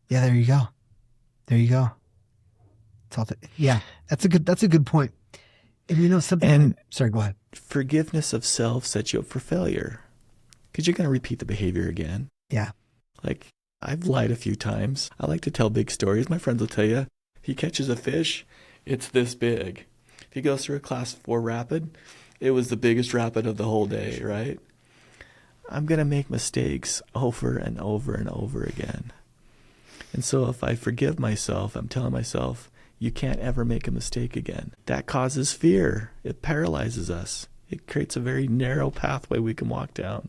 Yeah, there you go. There you go. Yeah, that's a good point. And something. And sorry, go ahead. Forgiveness of self sets you up for failure, because you're going to repeat the behavior again. Yeah. Like, I've lied a few times. I like to tell big stories. My friends will tell you, he catches a fish, it's this big. If he goes through a class 4 rapid, it was the biggest rapid of the whole day, right? I'm going to make mistakes over and over and over again. And so if I forgive myself, I'm telling myself, you can't ever make a mistake again. That causes fear. It paralyzes us. It creates a very narrow pathway we can walk down.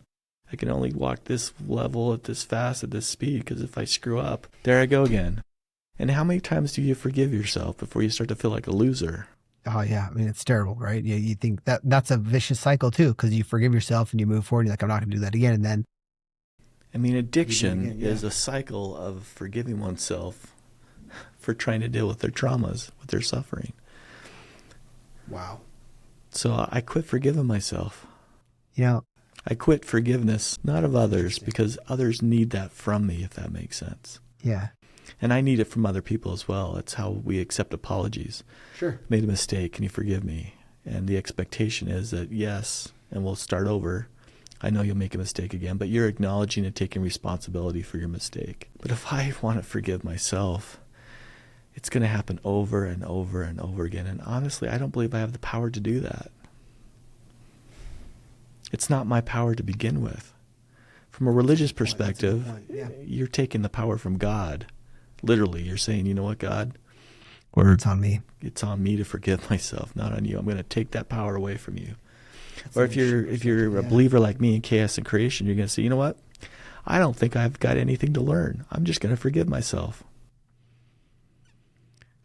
I can only walk this level at this fast, at this speed, because if I screw up, there I go again. And how many times do you forgive yourself before you start to feel like a loser? Oh, yeah. It's terrible, right? Yeah, you think that's a vicious cycle, too, because you forgive yourself and you move forward. And you're like, I'm not going to do that again. And then. Addiction is a cycle of forgiving oneself for trying to deal with their traumas, with their suffering. Wow. So I quit forgiving myself. I quit forgiveness, not of others, because others need that from me, if that makes sense. Yeah. And I need it from other people as well. It's how we accept apologies. Sure. Made a mistake. Can you forgive me? And the expectation is that yes, and we'll start over. I know you'll make a mistake again, but you're acknowledging and taking responsibility for your mistake. But if I want to forgive myself, it's going to happen over and over and over again. And honestly, I don't believe I have the power to do that. It's not my power to begin with. From a religious perspective, you're taking the power from God. Literally, you're saying, you know what, God? It's on me. It's on me to forgive myself, not on you. I'm going to take that power away from you. Or if you're a believer like me in chaos and creation, you're going to say, you know what? I don't think I've got anything to learn. I'm just going to forgive myself.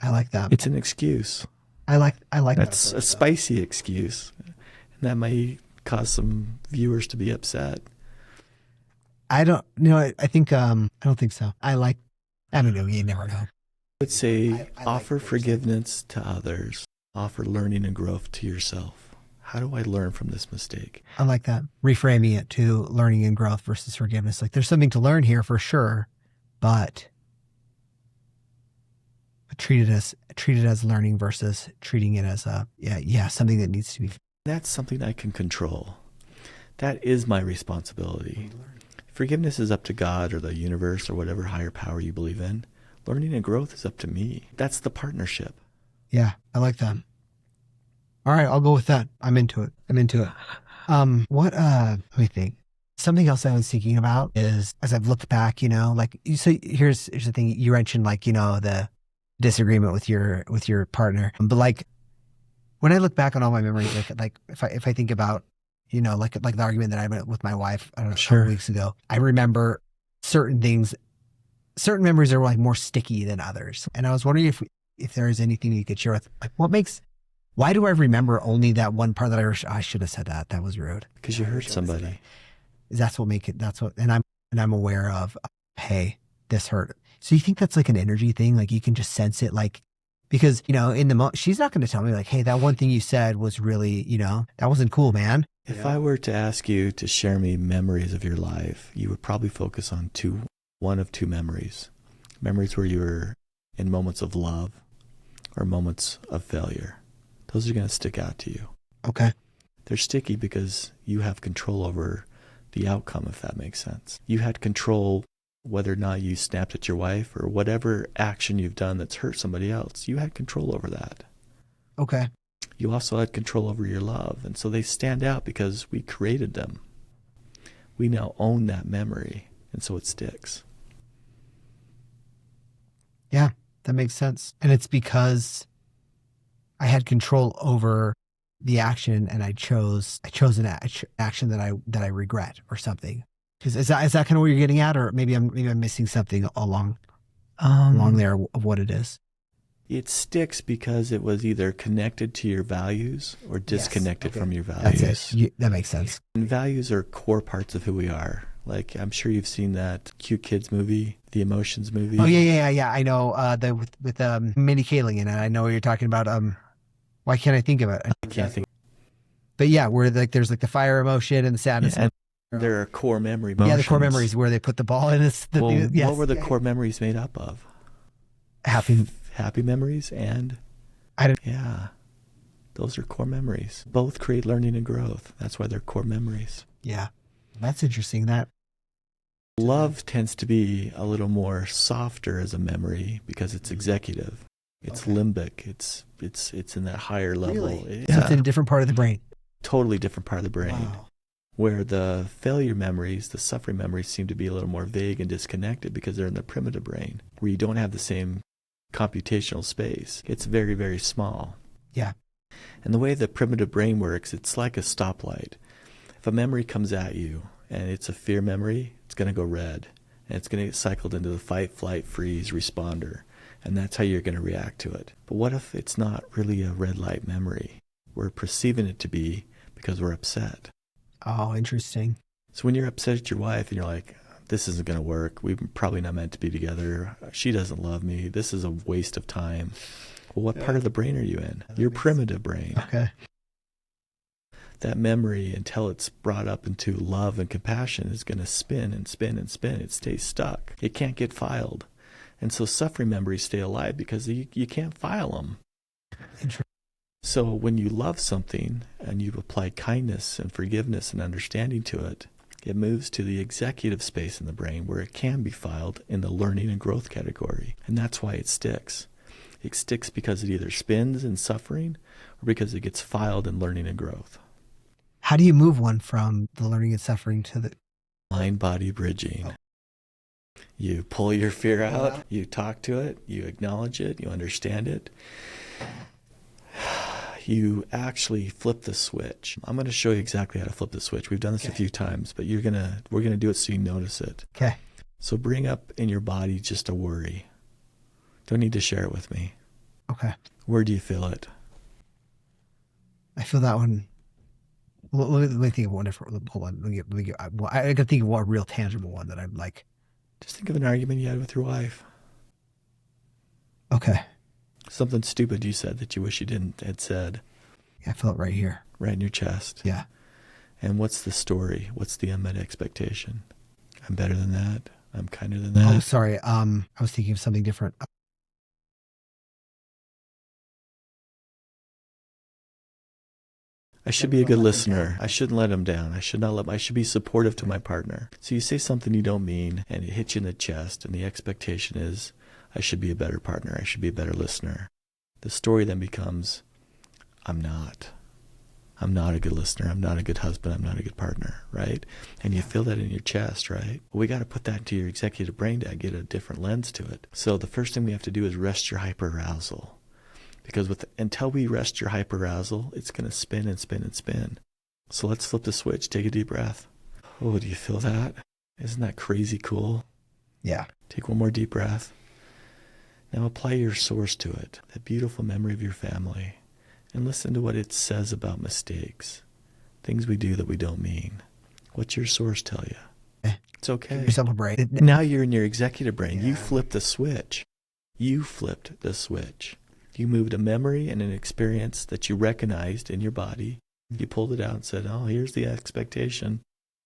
I like that. It's an excuse. I like That's a spicy excuse. And that may cause some viewers to be upset. I don't think I don't think so. I don't know, you never know. I would say offer forgiveness to others. Offer learning and growth to yourself. How do I learn from this mistake? I like that. Reframing it to learning and growth versus forgiveness. Like there's something to learn here for sure, but treat it as learning versus treating it as something that needs to be. That's something I can control. That is my responsibility. Forgiveness is up to God or the universe or whatever higher power you believe in. Learning and growth is up to me. That's the partnership. Yeah, I like that. All right, I'll go with that. I'm into it. Let me think. Something else I was thinking about is, as I've looked back, like, so here's the thing. You mentioned, like, the disagreement with your partner. But like, when I look back on all my memories, like if I think about, like the argument that I had with my wife, I don't know, a couple weeks ago, I remember certain memories are like more sticky than others. And I was wondering if there is anything you could share with, like, why do I remember only that one part that I should have said that? That was rude. Because you hurt somebody. And I'm aware of, hey, this hurt. So you think that's like an energy thing? Like you can just sense it, like, because, in the moment, she's not going to tell me like, hey, that one thing you said was really, that wasn't cool, man. If I were to ask you to share me memories of your life, you would probably focus on one of two memories. Memories where you were in moments of love or moments of failure. Those are going to stick out to you. Okay. They're sticky because you have control over the outcome, if that makes sense. You had control whether or not you snapped at your wife or whatever action you've done that's hurt somebody else. You had control over that. Okay. You also had control over your love. And so they stand out because we created them. We now own that memory. And so it sticks. Yeah, that makes sense. And it's because I had control over the action and I chose an action that I regret or something. Because is that kind of what you're getting at, or maybe I'm missing something along there of what it is? It sticks because it was either connected to your values or disconnected from your values. That's it. That makes sense. And values are core parts of who we are. Like, I'm sure you've seen that cute kids movie, the Emotions movie. Oh yeah. I know with Minnie Kaling in it. I know what you're talking about. Why can't I think of it? I can't think. But yeah, where like there's like the fire emotion and the sadness. Yeah, and there are core memory emotions. Yeah, the core memories where they put the ball in. What were the core memories made up of? Happy memories and those are core memories. Both create learning and growth. That's why they're core memories. Yeah, that's interesting. That love tends to be a little more softer as a memory because it's executive. It's limbic. It's in that higher level. Really? So it's in a different part of the brain. Totally different part of the brain. Wow. Where the failure memories, the suffering memories seem to be a little more vague and disconnected because they're in the primitive brain where you don't have the same computational space. It's very, very small. Yeah. And the way the primitive brain works, it's like a stoplight. If a memory comes at you and it's a fear memory, it's going to go red and it's going to get cycled into the fight, flight, freeze, responder. And that's how you're going to react to it. But what if it's not really a red light memory? We're perceiving it to be because we're upset. Oh, interesting. So when you're upset at your wife and you're like, this isn't going to work. We're probably not meant to be together. She doesn't love me. This is a waste of time. Well, what part of the brain are you in? Your primitive brain. Okay. That memory, until it's brought up into love and compassion, is going to spin and spin and spin. It stays stuck. It can't get filed. And so suffering memories stay alive because you can't file them. So when you love something and you apply kindness and forgiveness and understanding to it, it moves to the executive space in the brain where it can be filed in the learning and growth category. And that's why it sticks. It sticks because it either spins in suffering or because it gets filed in learning and growth. How do you move one from the learning and suffering to the mind-body bridging? You pull your fear out, you talk to it, you acknowledge it, you understand it. You actually flip the switch. I'm going to show you exactly how to flip the switch. We've done this a few times, but we're going to do it so you notice it. Okay. So bring up in your body just a worry. Don't need to share it with me. Okay. Where do you feel it? I feel that one. Let me think of one different. Hold on. I can think of one real tangible one that I'm like. Just think of an argument you had with your wife. Okay. Something stupid you said that you wish you didn't had said. Yeah, I feel it right here. Right in your chest. Yeah. And what's the story? What's the unmet expectation? I'm better than that. I'm kinder than that. Oh, sorry. I was thinking of something different. I should be a good listener. I shouldn't let him down. I should be supportive to my partner. So you say something you don't mean and it hits you in the chest and the expectation is, I should be a better partner. I should be a better listener. The story then becomes, I'm not a good listener. I'm not a good husband. I'm not a good partner, right? And you feel that in your chest, right? Well, we got to put that into your executive brain to get a different lens to it. So the first thing we have to do is rest your hyperarousal. Because until we rest your hyperarousal, it's going to spin and spin and spin. So let's flip the switch. Take a deep breath. Oh, do you feel that? Isn't that crazy cool? Yeah. Take one more deep breath. Now apply your source to it, that beautiful memory of your family, and listen to what it says about mistakes, things we do that we don't mean. What's your source tell you? It's okay. Give yourself a break. Now you're in your executive brain. Yeah. You flipped the switch. You flipped the switch. You moved a memory and an experience that you recognized in your body. You pulled it out and said, oh, here's the expectation.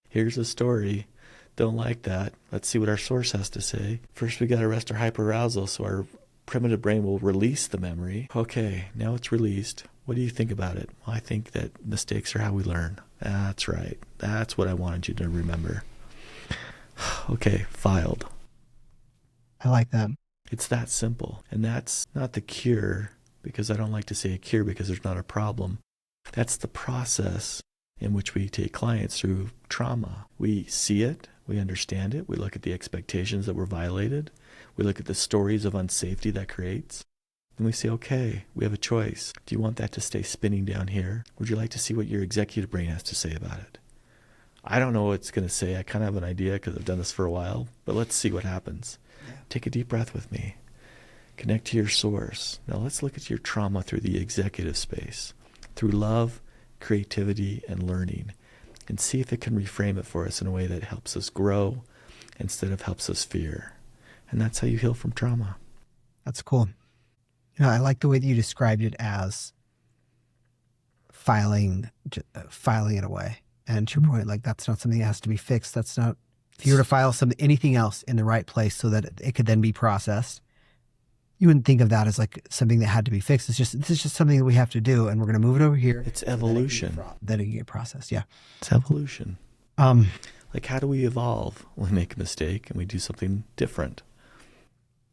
Here's the story. Don't like that. Let's see what our source has to say. First, we got to rest our hyperarousal so our primitive brain will release the memory. Okay, now it's released. What do you think about it? Well, I think that mistakes are how we learn. That's right. That's what I wanted you to remember. Okay, filed. I like that. It's that simple. And that's not the cure, because I don't like to say a cure because there's not a problem. That's the process in which we take clients through trauma. We see it, we understand it, we look at the expectations that were violated, we look at the stories of unsafety that creates, and we say, okay, we have a choice. Do you want that to stay spinning down here? Would you like to see what your executive brain has to say about it? I don't know what it's going to say. I kind of have an idea because I've done this for a while, but let's see what happens. Take a deep breath with me. Connect to your source. Now let's look at your trauma through the executive space, through love, creativity, and learning, and see if it can reframe it for us in a way that helps us grow instead of helps us fear. And that's how you heal from trauma. That's cool. You know, I like the way that you described it as filing it away. And to your point, like that's not something that has to be fixed. That's not, if you were to file anything else in the right place so that it could then be processed, you wouldn't think of that as like something that had to be fixed. This is just something that we have to do, and we're going to move it over here. It's evolution. Then it can get processed. Yeah. It's evolution. Like how do we evolve when we make a mistake and we do something different?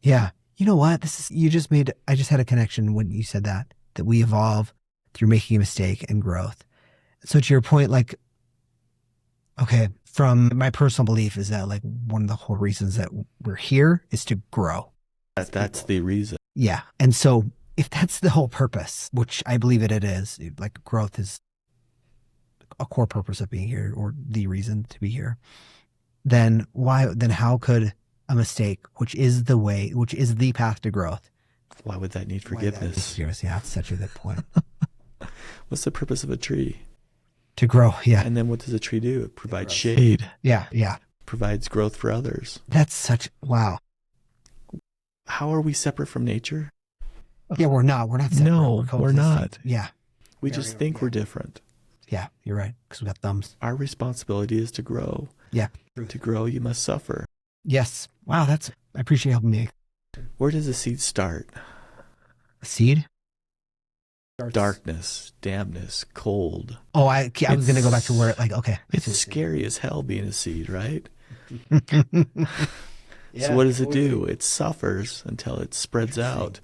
Yeah. You know what? I just had a connection when you said that we evolve through making a mistake and growth. So to your point, like, okay, from my personal belief is that like one of the whole reasons that we're here is to grow. That's the reason. Yeah. And so if that's the whole purpose, which I believe it is, like growth is a core purpose of being here or the reason to be here, then how could a mistake, which is the path to growth. Why would that need forgiveness? Yeah, that's such a good point. What's the purpose of a tree? To grow, yeah. And then what does a tree do? It provides shade. Yeah, yeah. Provides growth for others. Wow. How are we separate from nature? Yeah, we're not separate. No, we're not. Yeah. We just think we're different. Yeah, you're right, because we got thumbs. Our responsibility is to grow. Yeah. To grow, you must suffer. Yes. Wow, I appreciate you helping me. Where does a seed start? A seed? Darkness, dampness, cold. Oh, I was going to go back to where, like, okay. It's scary as hell being a seed, right? Yeah, so what does it do? It suffers until it spreads out.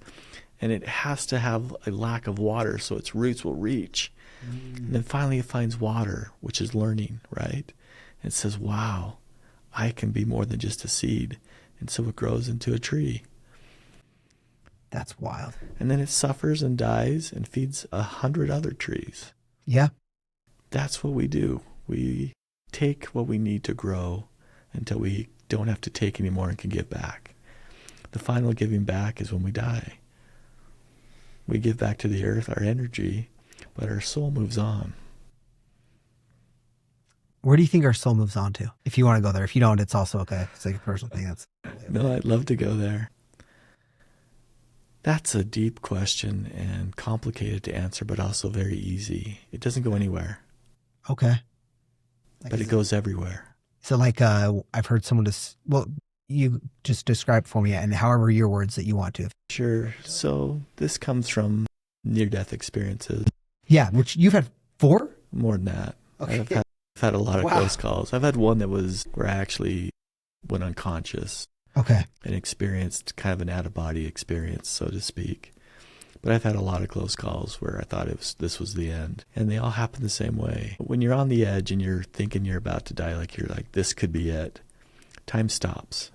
And it has to have a lack of water so its roots will reach. And then finally it finds water, which is learning, right? And it says, wow, I can be more than just a seed. And so it grows into a tree. That's wild. And then it suffers and dies and feeds 100 other trees. Yeah. That's what we do. We take what we need to grow until we don't have to take anymore and can give back. The final giving back is when we die. We give back to the earth our energy, but our soul moves on. Where do you think our soul moves on to? If you want to go there. If you don't, it's also okay. It's like a personal thing. No, I'd love to go there. That's a deep question and complicated to answer, but also very easy. It doesn't go anywhere. Okay. But it goes everywhere. So like I've heard someone you just describe for me, and however your words that you want to. Sure. So this comes from near-death experiences. Yeah, which you've had 4? More than that. Okay. I've had a lot of close calls. I've had one that was where I actually went unconscious. Okay. And experienced kind of an out-of-body experience, so to speak. But I've had a lot of close calls where I thought this was the end. And they all happen the same way. When you're on the edge and you're thinking you're about to die, like you're like, this could be it, time stops.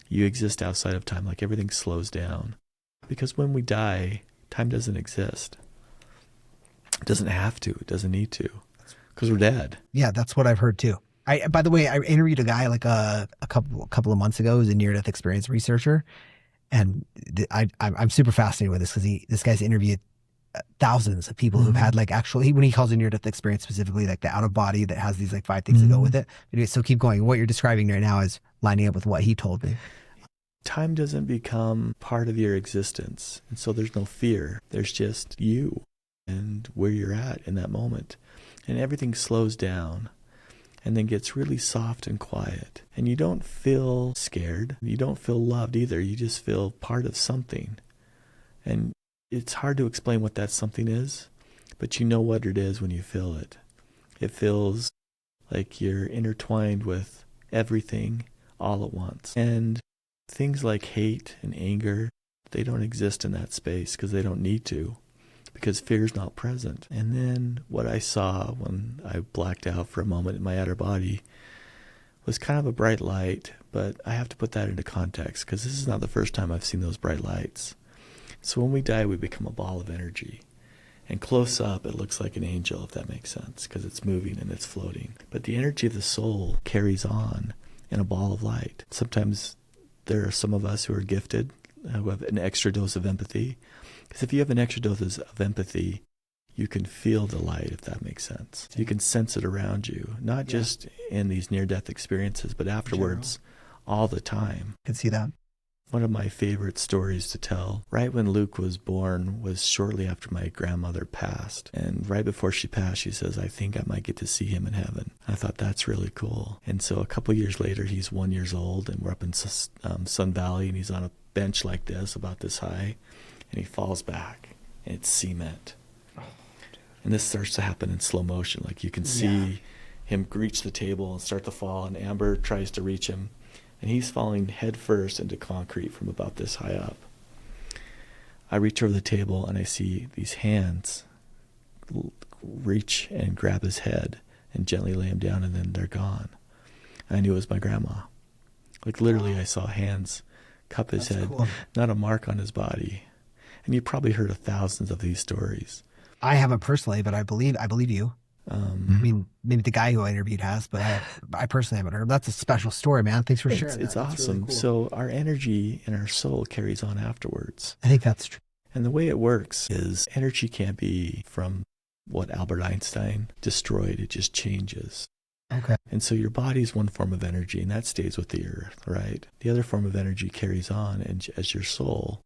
You exist outside of time, like everything slows down. Because when we die, time doesn't exist. It doesn't have to. It doesn't need to. Because we're dead. Yeah, that's what I've heard too. By the way, I interviewed a guy like a couple of months ago who's a near-death experience researcher. And I'm super fascinated with this because this guy's interviewed thousands of people who've had like when he calls a near-death experience specifically like the out-of-body that has these like 5 things that go with it. Anyway, so keep going. What you're describing right now is lining up with what he told me. Time doesn't become part of your existence. And so there's no fear. There's just you and where you're at in that moment. And everything slows down and then gets really soft and quiet. And you don't feel scared. You don't feel loved either. You just feel part of something. And it's hard to explain what that something is, but you know what it is when you feel it. It feels like you're intertwined with everything all at once. And things like hate and anger, they don't exist in that space because they don't need to, because fear's not present. And then what I saw when I blacked out for a moment in my outer body was kind of a bright light, but I have to put that into context because this is not the first time I've seen those bright lights. So when we die, we become a ball of energy. And close up, it looks like an angel, if that makes sense, because it's moving and it's floating. But the energy of the soul carries on in a ball of light. Sometimes there are some of us who are gifted, who have an extra dose of empathy. Because if you have an extra dose of empathy, you can feel the light, if that makes sense. You can sense it around you, not just in these near-death experiences, but afterwards, all the time. I can see that. One of my favorite stories to tell, right when Luke was born, was shortly after my grandmother passed. And right before she passed, she says, I think I might get to see him in heaven. I thought, that's really cool. And so a couple years later, he's 1 year old, and we're up in Sun Valley, and he's on a bench like this, about this high, and he falls back, and it's cement. And this starts to happen in slow motion. Like you can see him reach the table and start to fall, and Amber tries to reach him. And he's falling head first into concrete from about this high up. I reach over the table and I see these hands reach and grab his head and gently lay him down, and then they're gone. And I knew it was my grandma. Like literally I saw hands cup his head, cool. Not a mark on his body. And you probably heard of thousands of these stories. I haven't personally, but I believe you. I mean, maybe the guy who I interviewed has, but I personally haven't heard. That's a special story, man. Thanks for sharing. It's awesome. Really cool. So our energy and our soul carries on afterwards. I think that's true. And the way it works is energy can't be from what Albert Einstein destroyed. It just changes. Okay. And so your body is one form of energy, and that stays with the earth, right? The other form of energy carries on as your soul.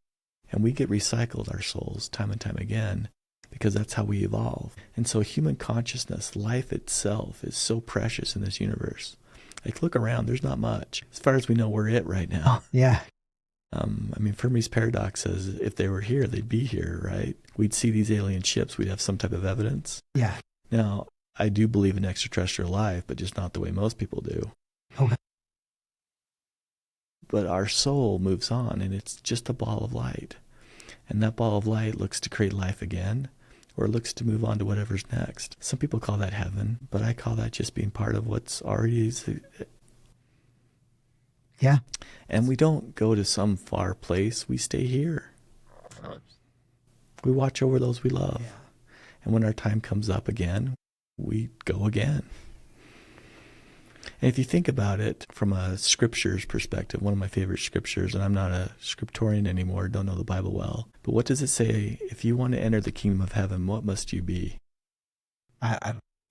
And we get recycled, our souls, time and time again, because that's how we evolve. And so human consciousness, life itself, is so precious in this universe. Like, look around, there's not much. As far as we know, we're it right now. Yeah. I mean, Fermi's paradox says if they were here, they'd be here, right? We'd see these alien ships. We'd have some type of evidence. Yeah. Now, I do believe in extraterrestrial life, but just not the way most people do. Okay. But our soul moves on, and it's just a ball of light. And that ball of light looks to create life again, or looks to move on to whatever's next. Some people call that heaven, but I call that just being part of what's already... Yeah. And we don't go to some far place. We stay here. We watch over those we love. Yeah. And when our time comes up again, we go again. And if you think about it from a scriptures perspective, one of my favorite scriptures, and I'm not a scriptorian anymore, don't know the Bible well, but what does it say? If you want to enter the kingdom of heaven, what must you be?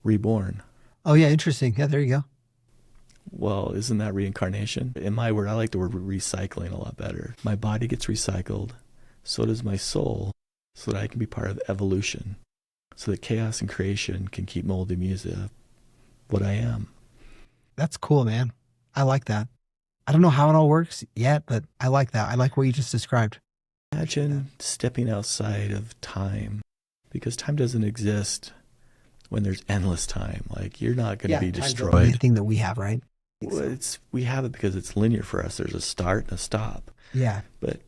Reborn. Oh, yeah, interesting. Yeah, there you go. Well, isn't that reincarnation? In my word, I like the word recycling a lot better. My body gets recycled, so does my soul, so that I can be part of evolution, so that chaos and creation can keep molding me as what I am. That's cool, man. I like that. I don't know how it all works yet, but I like that. I like what you just described. Imagine stepping outside of time, because time doesn't exist when there's endless time. Like, you're not going to be destroyed. The only thing that we have, right? Well, we have it because it's linear for us. There's a start and a stop. Yeah. But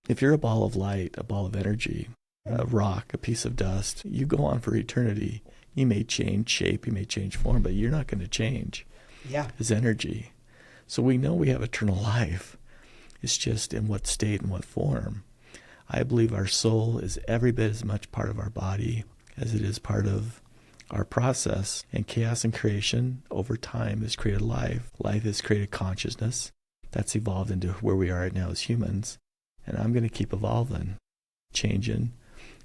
if you're a ball of light, a ball of energy, a rock, a piece of dust, you go on for eternity. You may change shape, you may change form, but you're not going to change. Yeah. As energy. So we know we have eternal life. It's just in what state and what form. I believe our soul is every bit as much part of our body as it is part of our process. And chaos and creation over time has created life. Life has created consciousness. That's evolved into where we are right now as humans. And I'm going to keep evolving, changing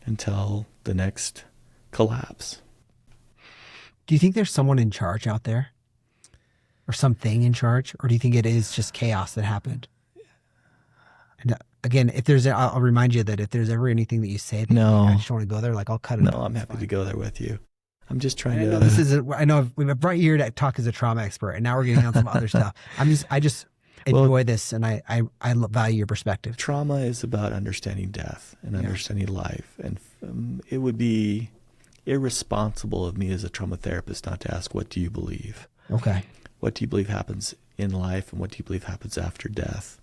until the next collapse. Do you think there's someone in charge out there? Or something in charge? Or do you think it is just chaos that happened? And again, I'll remind you that if there's ever anything that you say that I just don't want to go there, like I'll cut it. No, I'm happy to go there with you. I'm just trying to. I know we've brought you here to talk as a trauma expert, and now we're getting on some other stuff. I just enjoy this, and I value your perspective. Trauma is about understanding death and understanding life, and it would be irresponsible of me as a trauma therapist not to ask, what do you believe? Okay. What do you believe happens in life, and what do you believe happens after death?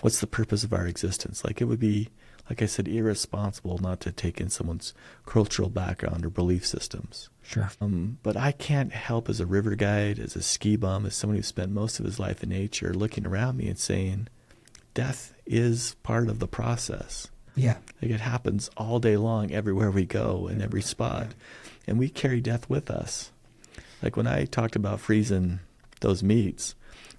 What's the purpose of our existence? Like, it would be, like I said, irresponsible not to take in someone's cultural background or belief systems. Sure. But I can't help as a river guide, as a ski bum, as someone who spent most of his life in nature, looking around me and saying, death is part of the process. Yeah. Like, it happens all day long, everywhere we go, in every spot. And we carry death with us. Like, when I talked about freezing those meats,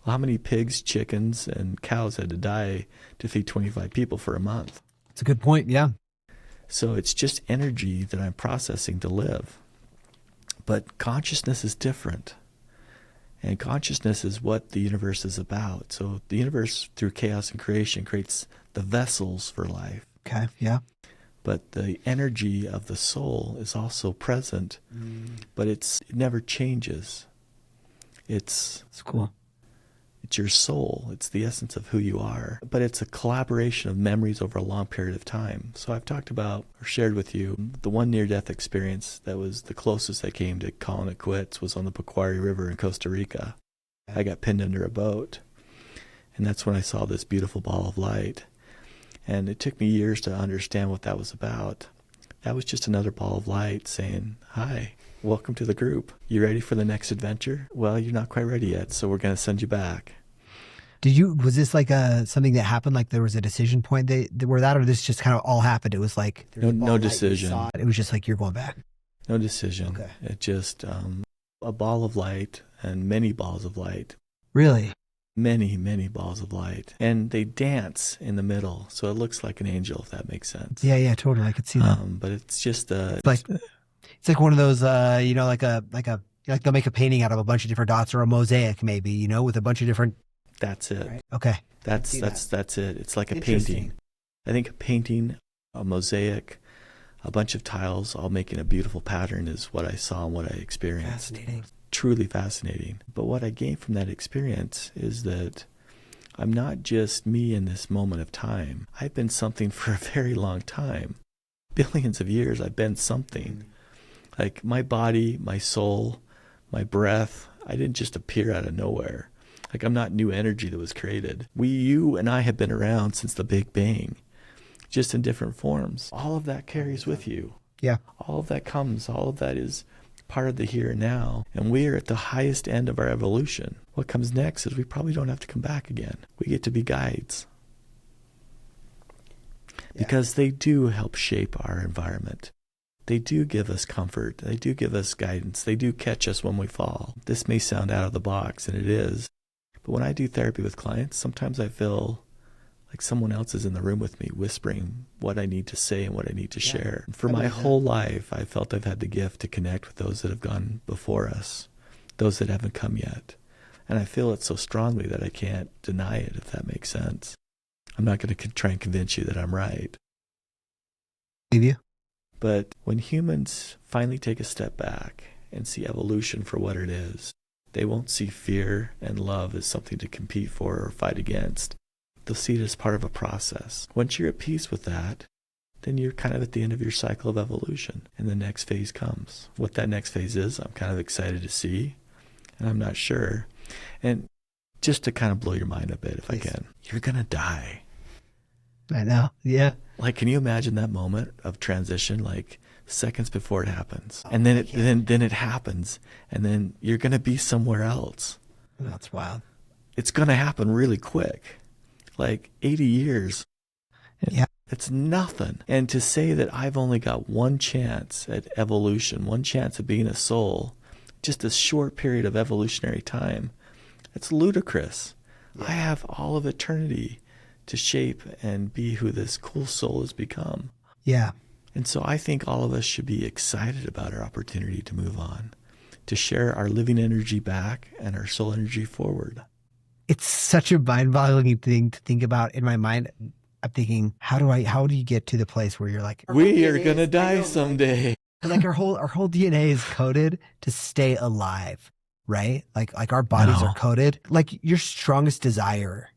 well, how many pigs, chickens, and cows had to die to feed 25 people for a month? That's a good point, yeah. So it's just energy that I'm processing to live. But consciousness is different. And consciousness is what the universe is about. So the universe, through chaos and creation, creates the vessels for life. Okay, yeah. But the energy of the soul is also present, but it never changes. It's cool. It's your soul. It's the essence of who you are. But it's a collaboration of memories over a long period of time. So I've talked about or shared with you the one near-death experience that was the closest I came to calling it quits was on the Vicarious River in Costa Rica. I got pinned under a boat. And that's when I saw this beautiful ball of light. And it took me years to understand what that was about. That was just another ball of light saying, hi, welcome to the group. You ready for the next adventure? Well, you're not quite ready yet, so we're going to send you back. Was this like something that happened, like there was a decision point where that, or this just kind of all happened? It was like, no decision. It was just like, you're going back. No decision. Okay. It just, a ball of light and many balls of light. Really? Many, many balls of light. And they dance in the middle, so it looks like an angel, if that makes sense. Yeah, totally. I could see that. But it's just it's like one of those, like they'll make a painting out of a bunch of different dots, or a mosaic maybe, with a bunch of different. That's it. Right? Okay. That's it. It's like a painting. I think a painting, a mosaic, a bunch of tiles all making a beautiful pattern is what I saw and what I experienced. Fascinating. Truly fascinating. But what I gained from that experience is that I'm not just me in this moment of time. I've been something for a very long time. Billions of years I've been something. Like my body, my soul, my breath, I didn't just appear out of nowhere. Like I'm not new energy that was created. You and I have been around since the Big Bang, just in different forms. All of that carries with you. Yeah. All of that comes, all of that is part of the here and now. And we are at the highest end of our evolution. What comes next is we probably don't have to come back again. We get to be guides. Because they do help shape our environment. They do give us comfort. They do give us guidance. They do catch us when we fall. This may sound out of the box, and it is. But when I do therapy with clients, sometimes I feel like someone else is in the room with me whispering what I need to say and what I need to share. For my whole life, I felt I've had the gift to connect with those that have gone before us, those that haven't come yet. And I feel it so strongly that I can't deny it, if that makes sense. I'm not going to try and convince you that I'm right. Leave you? But when humans finally take a step back and see evolution for what it is, they won't see fear and love as something to compete for or fight against. They'll see it as part of a process. Once you're at peace with that, then you're kind of at the end of your cycle of evolution, and the next phase comes. What that next phase is, I'm kind of excited to see, and I'm not sure. And just to kind of blow your mind a bit, if I can, you're going to die. I know. Yeah. Like, can you imagine that moment of transition, like seconds before it happens? And then it happens, and then you're going to be somewhere else. That's wild. It's going to happen really quick. Like 80 years. Yeah. It's nothing. And to say that I've only got one chance at evolution, one chance of being a soul, just a short period of evolutionary time, it's ludicrous. Yeah. I have all of eternity to shape and be who this cool soul has become. Yeah. And so I think all of us should be excited about our opportunity to move on, to share our living energy back and our soul energy forward. It's such a mind-boggling thing to think about. In my mind, I'm thinking, how do you get to the place where you're like, we are going to die someday. Like our whole DNA is coded to stay alive, right? Like our bodies are coded. Like your strongest desire,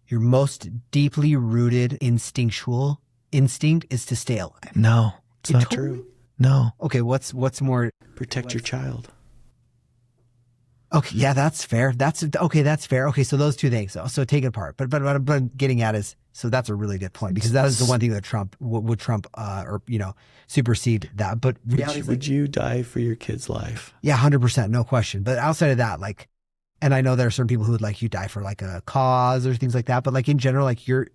your most deeply rooted instinctual instinct is to stay alive. No, it's not true. No. Okay, what's more? Protect your child. Okay, yeah, that's fair. That's fair. Okay, so those two things. So take it apart. But what I'm getting at is, so that's a really good point, because that is the one thing that Trump would supersede that. But would you die for your kid's life? Yeah, 100%, no question. But outside of that, like, and I know there are certain people who would like you die for like a cause or things like that. But like in general, like your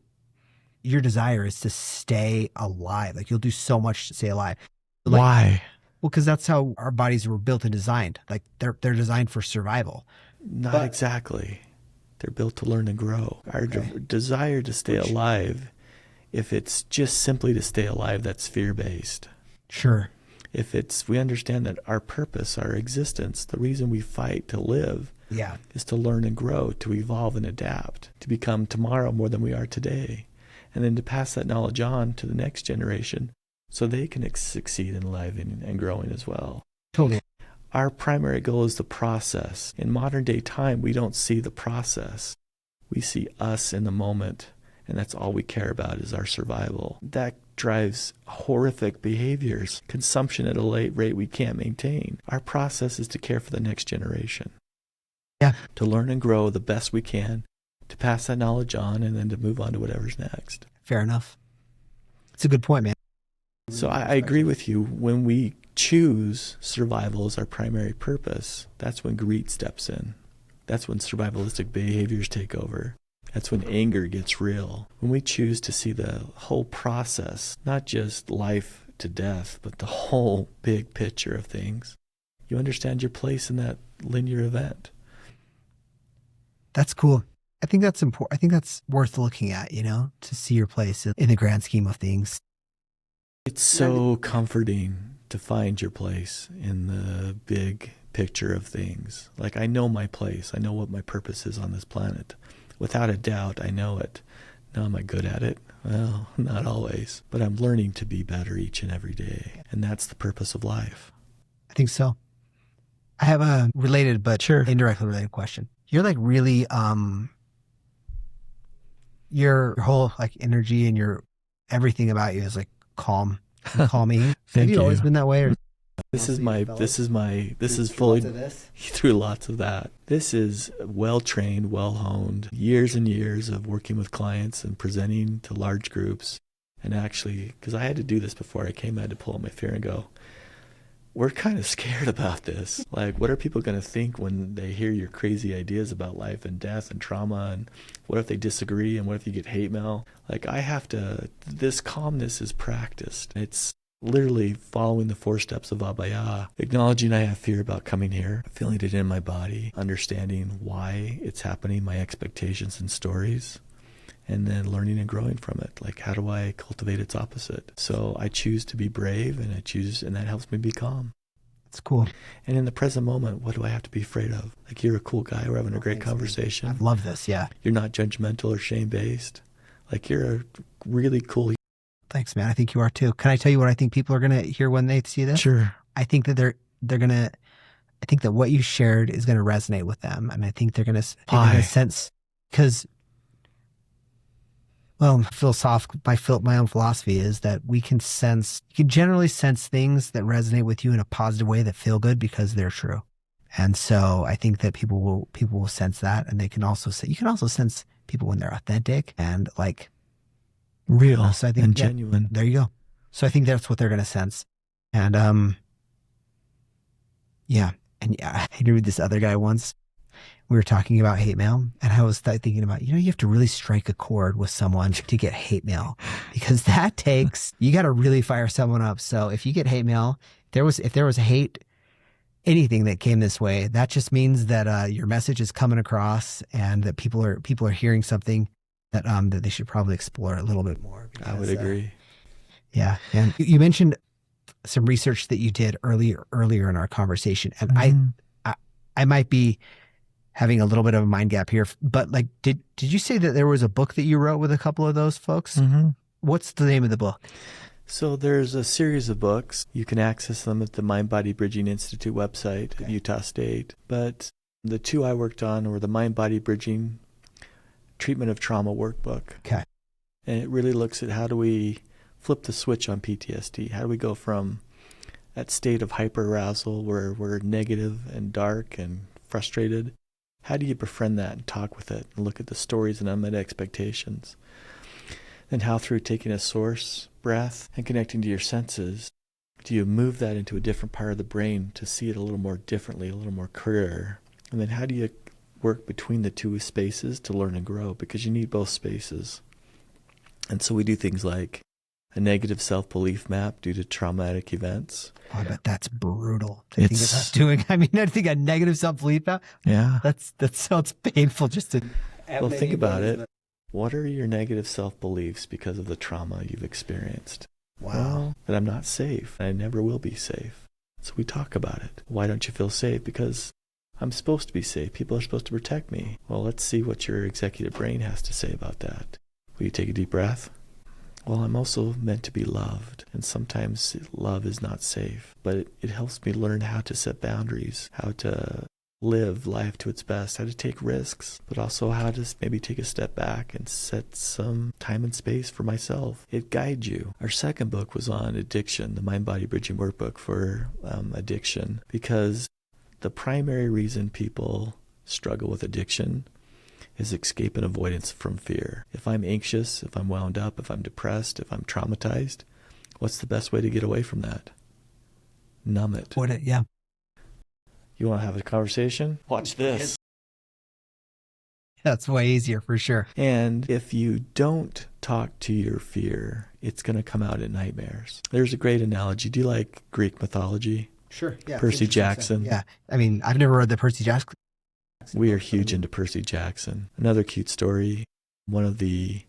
desire is to stay alive. Like you'll do so much to stay alive. Like, why? Well, because that's how our bodies were built and designed. Like they're designed for survival. Not exactly. They're built to learn and grow. Our desire to stay alive, if it's just simply to stay alive, that's fear-based. Sure. If we understand that our purpose, our existence, the reason we fight to live, is to learn and grow, to evolve and adapt, to become tomorrow more than we are today, and then to pass that knowledge on to the next generation, so they can succeed in living and growing as well. Totally. Our primary goal is the process. In modern day time, we don't see the process. We see us in the moment, and that's all we care about is our survival. That drives horrific behaviors, consumption at a late rate we can't maintain. Our process is to care for the next generation. Yeah. To learn and grow the best we can, to pass that knowledge on, and then to move on to whatever's next. Fair enough. It's a good point, man. So I agree with you. When we choose survival as our primary purpose, that's when greed steps in. That's when survivalistic behaviors take over. That's when anger gets real. When we choose to see the whole process, not just life to death, but the whole big picture of things, you understand your place in that linear event. That's cool. I think that's important. I think that's worth looking at, to see your place in the grand scheme of things. It's so comforting to find your place in the big picture of things. Like, I know my place. I know what my purpose is on this planet. Without a doubt, I know it. Now, am I good at it? Well, not always. But I'm learning to be better each and every day. And that's the purpose of life. I think so. I have a related but Sure. indirectly related question. You're like really your whole like energy and your everything about you is like calm, and calming. Have you always been that way? Or This is fully through lots of that. This is well trained, well honed, years and years of working with clients and presenting to large groups. And actually, because I had to do this before I came, I had to pull up my fear and go, we're kind of scared about this. Like, what are people going to think when they hear your crazy ideas about life and death and trauma? And what if they disagree? And what if you get hate mail? Like, this calmness is practiced. It's literally following the 4 steps of Abhaya, acknowledging I have fear about coming here, feeling it in my body, understanding why it's happening, my expectations and stories, and then learning and growing from it. Like, how do I cultivate its opposite? So I choose to be brave, and that helps me be calm. That's cool. And in the present moment, what do I have to be afraid of? Like, you're a cool guy. We're having a great conversation. I love this. Yeah. You're not judgmental or shame-based. Like, you're a really cool. Thanks, man. I think you are too. Can I tell you what I think people are going to hear when they see this? Sure. I think that I think that what you shared is going to resonate with them. And I think they're going to sense, because, well, my own philosophy is that you can generally sense things that resonate with you in a positive way that feel good because they're true. And so I think that people will sense that. And you can also sense people when they're authentic and like real. So I think, and genuine. There you go. So I think that's what they're going to sense. And, I interviewed this other guy once. We were talking about hate mail, and I was thinking about, you have to really strike a chord with someone to get hate mail, because you got to really fire someone up. So if you get hate mail, if there was hate, anything that came this way, that just means that your message is coming across, and that people are hearing something that they should probably explore a little bit more. Because, I would agree. Yeah, and you mentioned some research that you did earlier in our conversation, and Mm-hmm. I might be having a little bit of a mind gap here, but like, did you say that there was a book that you wrote with a couple of those folks? Mm-hmm. What's the name of the book? So there's a series of books. You can access them at the Mind Body Bridging Institute website at Utah State. But the 2 I worked on were the Mind Body Bridging Treatment of Trauma workbook. Okay. And it really looks at how do we flip the switch on PTSD? How do we go from that state of hyperarousal where we're negative and dark and frustrated? How do you befriend that and talk with it and look at the stories and unmet expectations? And how, through taking a source breath and connecting to your senses, do you move that into a different part of the brain to see it a little more differently, a little more clearer? And then how do you work between the two spaces to learn and grow? Because you need both spaces. And so we do things like a negative self-belief map due to traumatic events. Oh, I bet that's brutal to think about doing. I mean, I think a negative self-belief map. Yeah. That sounds painful just to. Well, think about it. What are your negative self-beliefs because of the trauma you've experienced? Wow. Well, that I'm not safe. I never will be safe. So we talk about it. Why don't you feel safe? Because I'm supposed to be safe. People are supposed to protect me. Well, let's see what your executive brain has to say about that. Will you take a deep breath? Well, I'm also meant to be loved, and sometimes love is not safe, but it helps me learn how to set boundaries, how to live life to its best, how to take risks, but also how to maybe take a step back and set some time and space for myself. It guides you. Our second book was on addiction, the Mind Body Bridging Workbook for addiction, because the primary reason people struggle with addiction is escape and avoidance from fear. If I'm anxious, if I'm wound up, if I'm depressed, if I'm traumatized, what's the best way to get away from that? Numb it. Yeah. You want to have a conversation? Watch this. That's way easier for sure. And if you don't talk to your fear, it's going to come out in nightmares. There's a great analogy. Do you like Greek mythology? Sure. Yeah. Percy Jackson. Yeah. I mean, I've never read the Percy Jackson. We are huge into Percy Jackson. Another cute story. One of the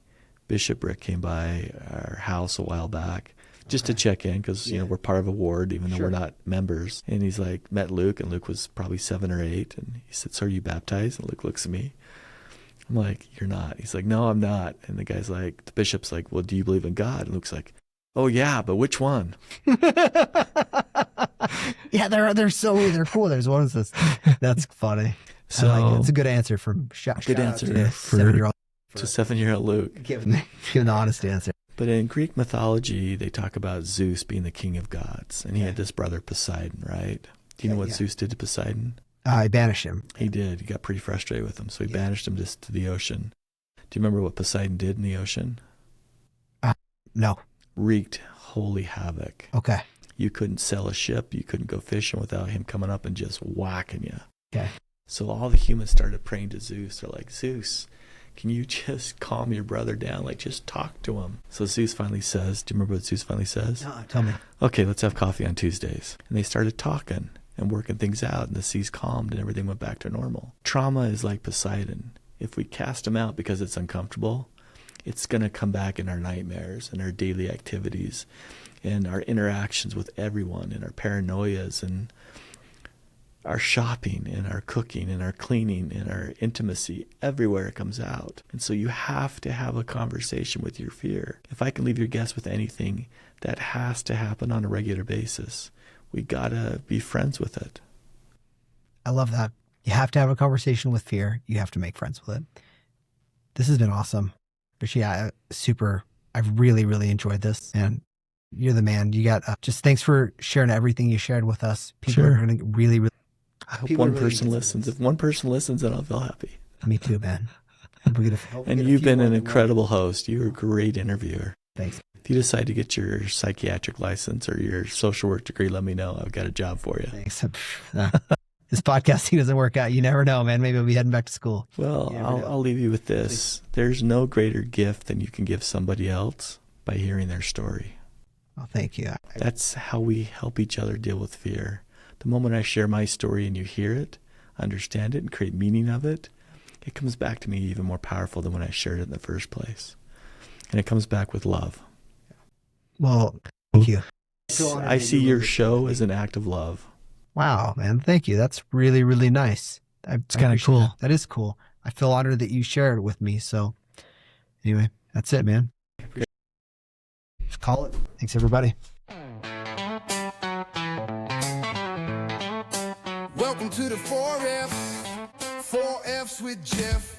bishopric came by our house a while back just to check in because, we're part of a ward, even though we're not members. And he's like, met Luke, and Luke was probably 7 or 8. And he said, so are you baptized? And Luke looks at me. I'm like, you're not. He's like, no, I'm not. And the guy's like, the bishop's like, well, do you believe in God? And Luke's like, oh, yeah, but which one? Yeah, they're cool. There's one that's funny. So I like it. It's a good answer from shout good out answer to for 7-year-old. to 7-year-old Luke. Give the honest answer. But in Greek mythology, they talk about Zeus being the king of gods, and he had this brother Poseidon, right? Do you know what Zeus did to Poseidon? I banished him. He did. He got pretty frustrated with him, so he banished him just to the ocean. Do you remember what Poseidon did in the ocean? No. Wreaked holy havoc. Okay. You couldn't sell a ship. You couldn't go fishing without him coming up and just whacking you. Okay. So all the humans started praying to Zeus. They're like, Zeus, can you just calm your brother down? Like, just talk to him. So Zeus finally says, do you remember what Zeus finally says? No, tell me. Okay, let's have coffee on Tuesdays. And they started talking and working things out, and the seas calmed and everything went back to normal. Trauma is like Poseidon. If we cast him out because it's uncomfortable, it's going to come back in our nightmares and our daily activities and our interactions with everyone and our paranoias and our shopping and our cooking and our cleaning and our intimacy. Everywhere it comes out. And so you have to have a conversation with your fear. If I can leave your guests with anything, that has to happen on a regular basis. We got to be friends with it. I love that. You have to have a conversation with fear. You have to make friends with it. This has been awesome. Richie, I've really, really enjoyed this. And you're the man. You got just thanks for sharing everything you shared with us. People are going to really, really. I hope one person listens. If one person listens, then I'll feel happy. Me too, man. And you've been an incredible host. You're a great interviewer. Thanks. If you decide to get your psychiatric license or your social work degree, let me know. I've got a job for you. Thanks. This podcasting doesn't work out. You never know, man. Maybe I'll be heading back to school. Well, I'll leave you with this. There's no greater gift than you can give somebody else by hearing their story. Oh, thank you. That's how we help each other deal with fear. The moment I share my story and you hear it, understand it, and create meaning of it, it comes back to me even more powerful than when I shared it in the first place. And it comes back with love. Well, thank you. I see your show as an act of love. Wow, man. Thank you. That's really, really nice. It's kind of cool. That is cool. I feel honored that you shared it with me. So anyway, that's it, man. Just call it. Thanks, everybody. Welcome to the 4F, 4Fs with Jeff.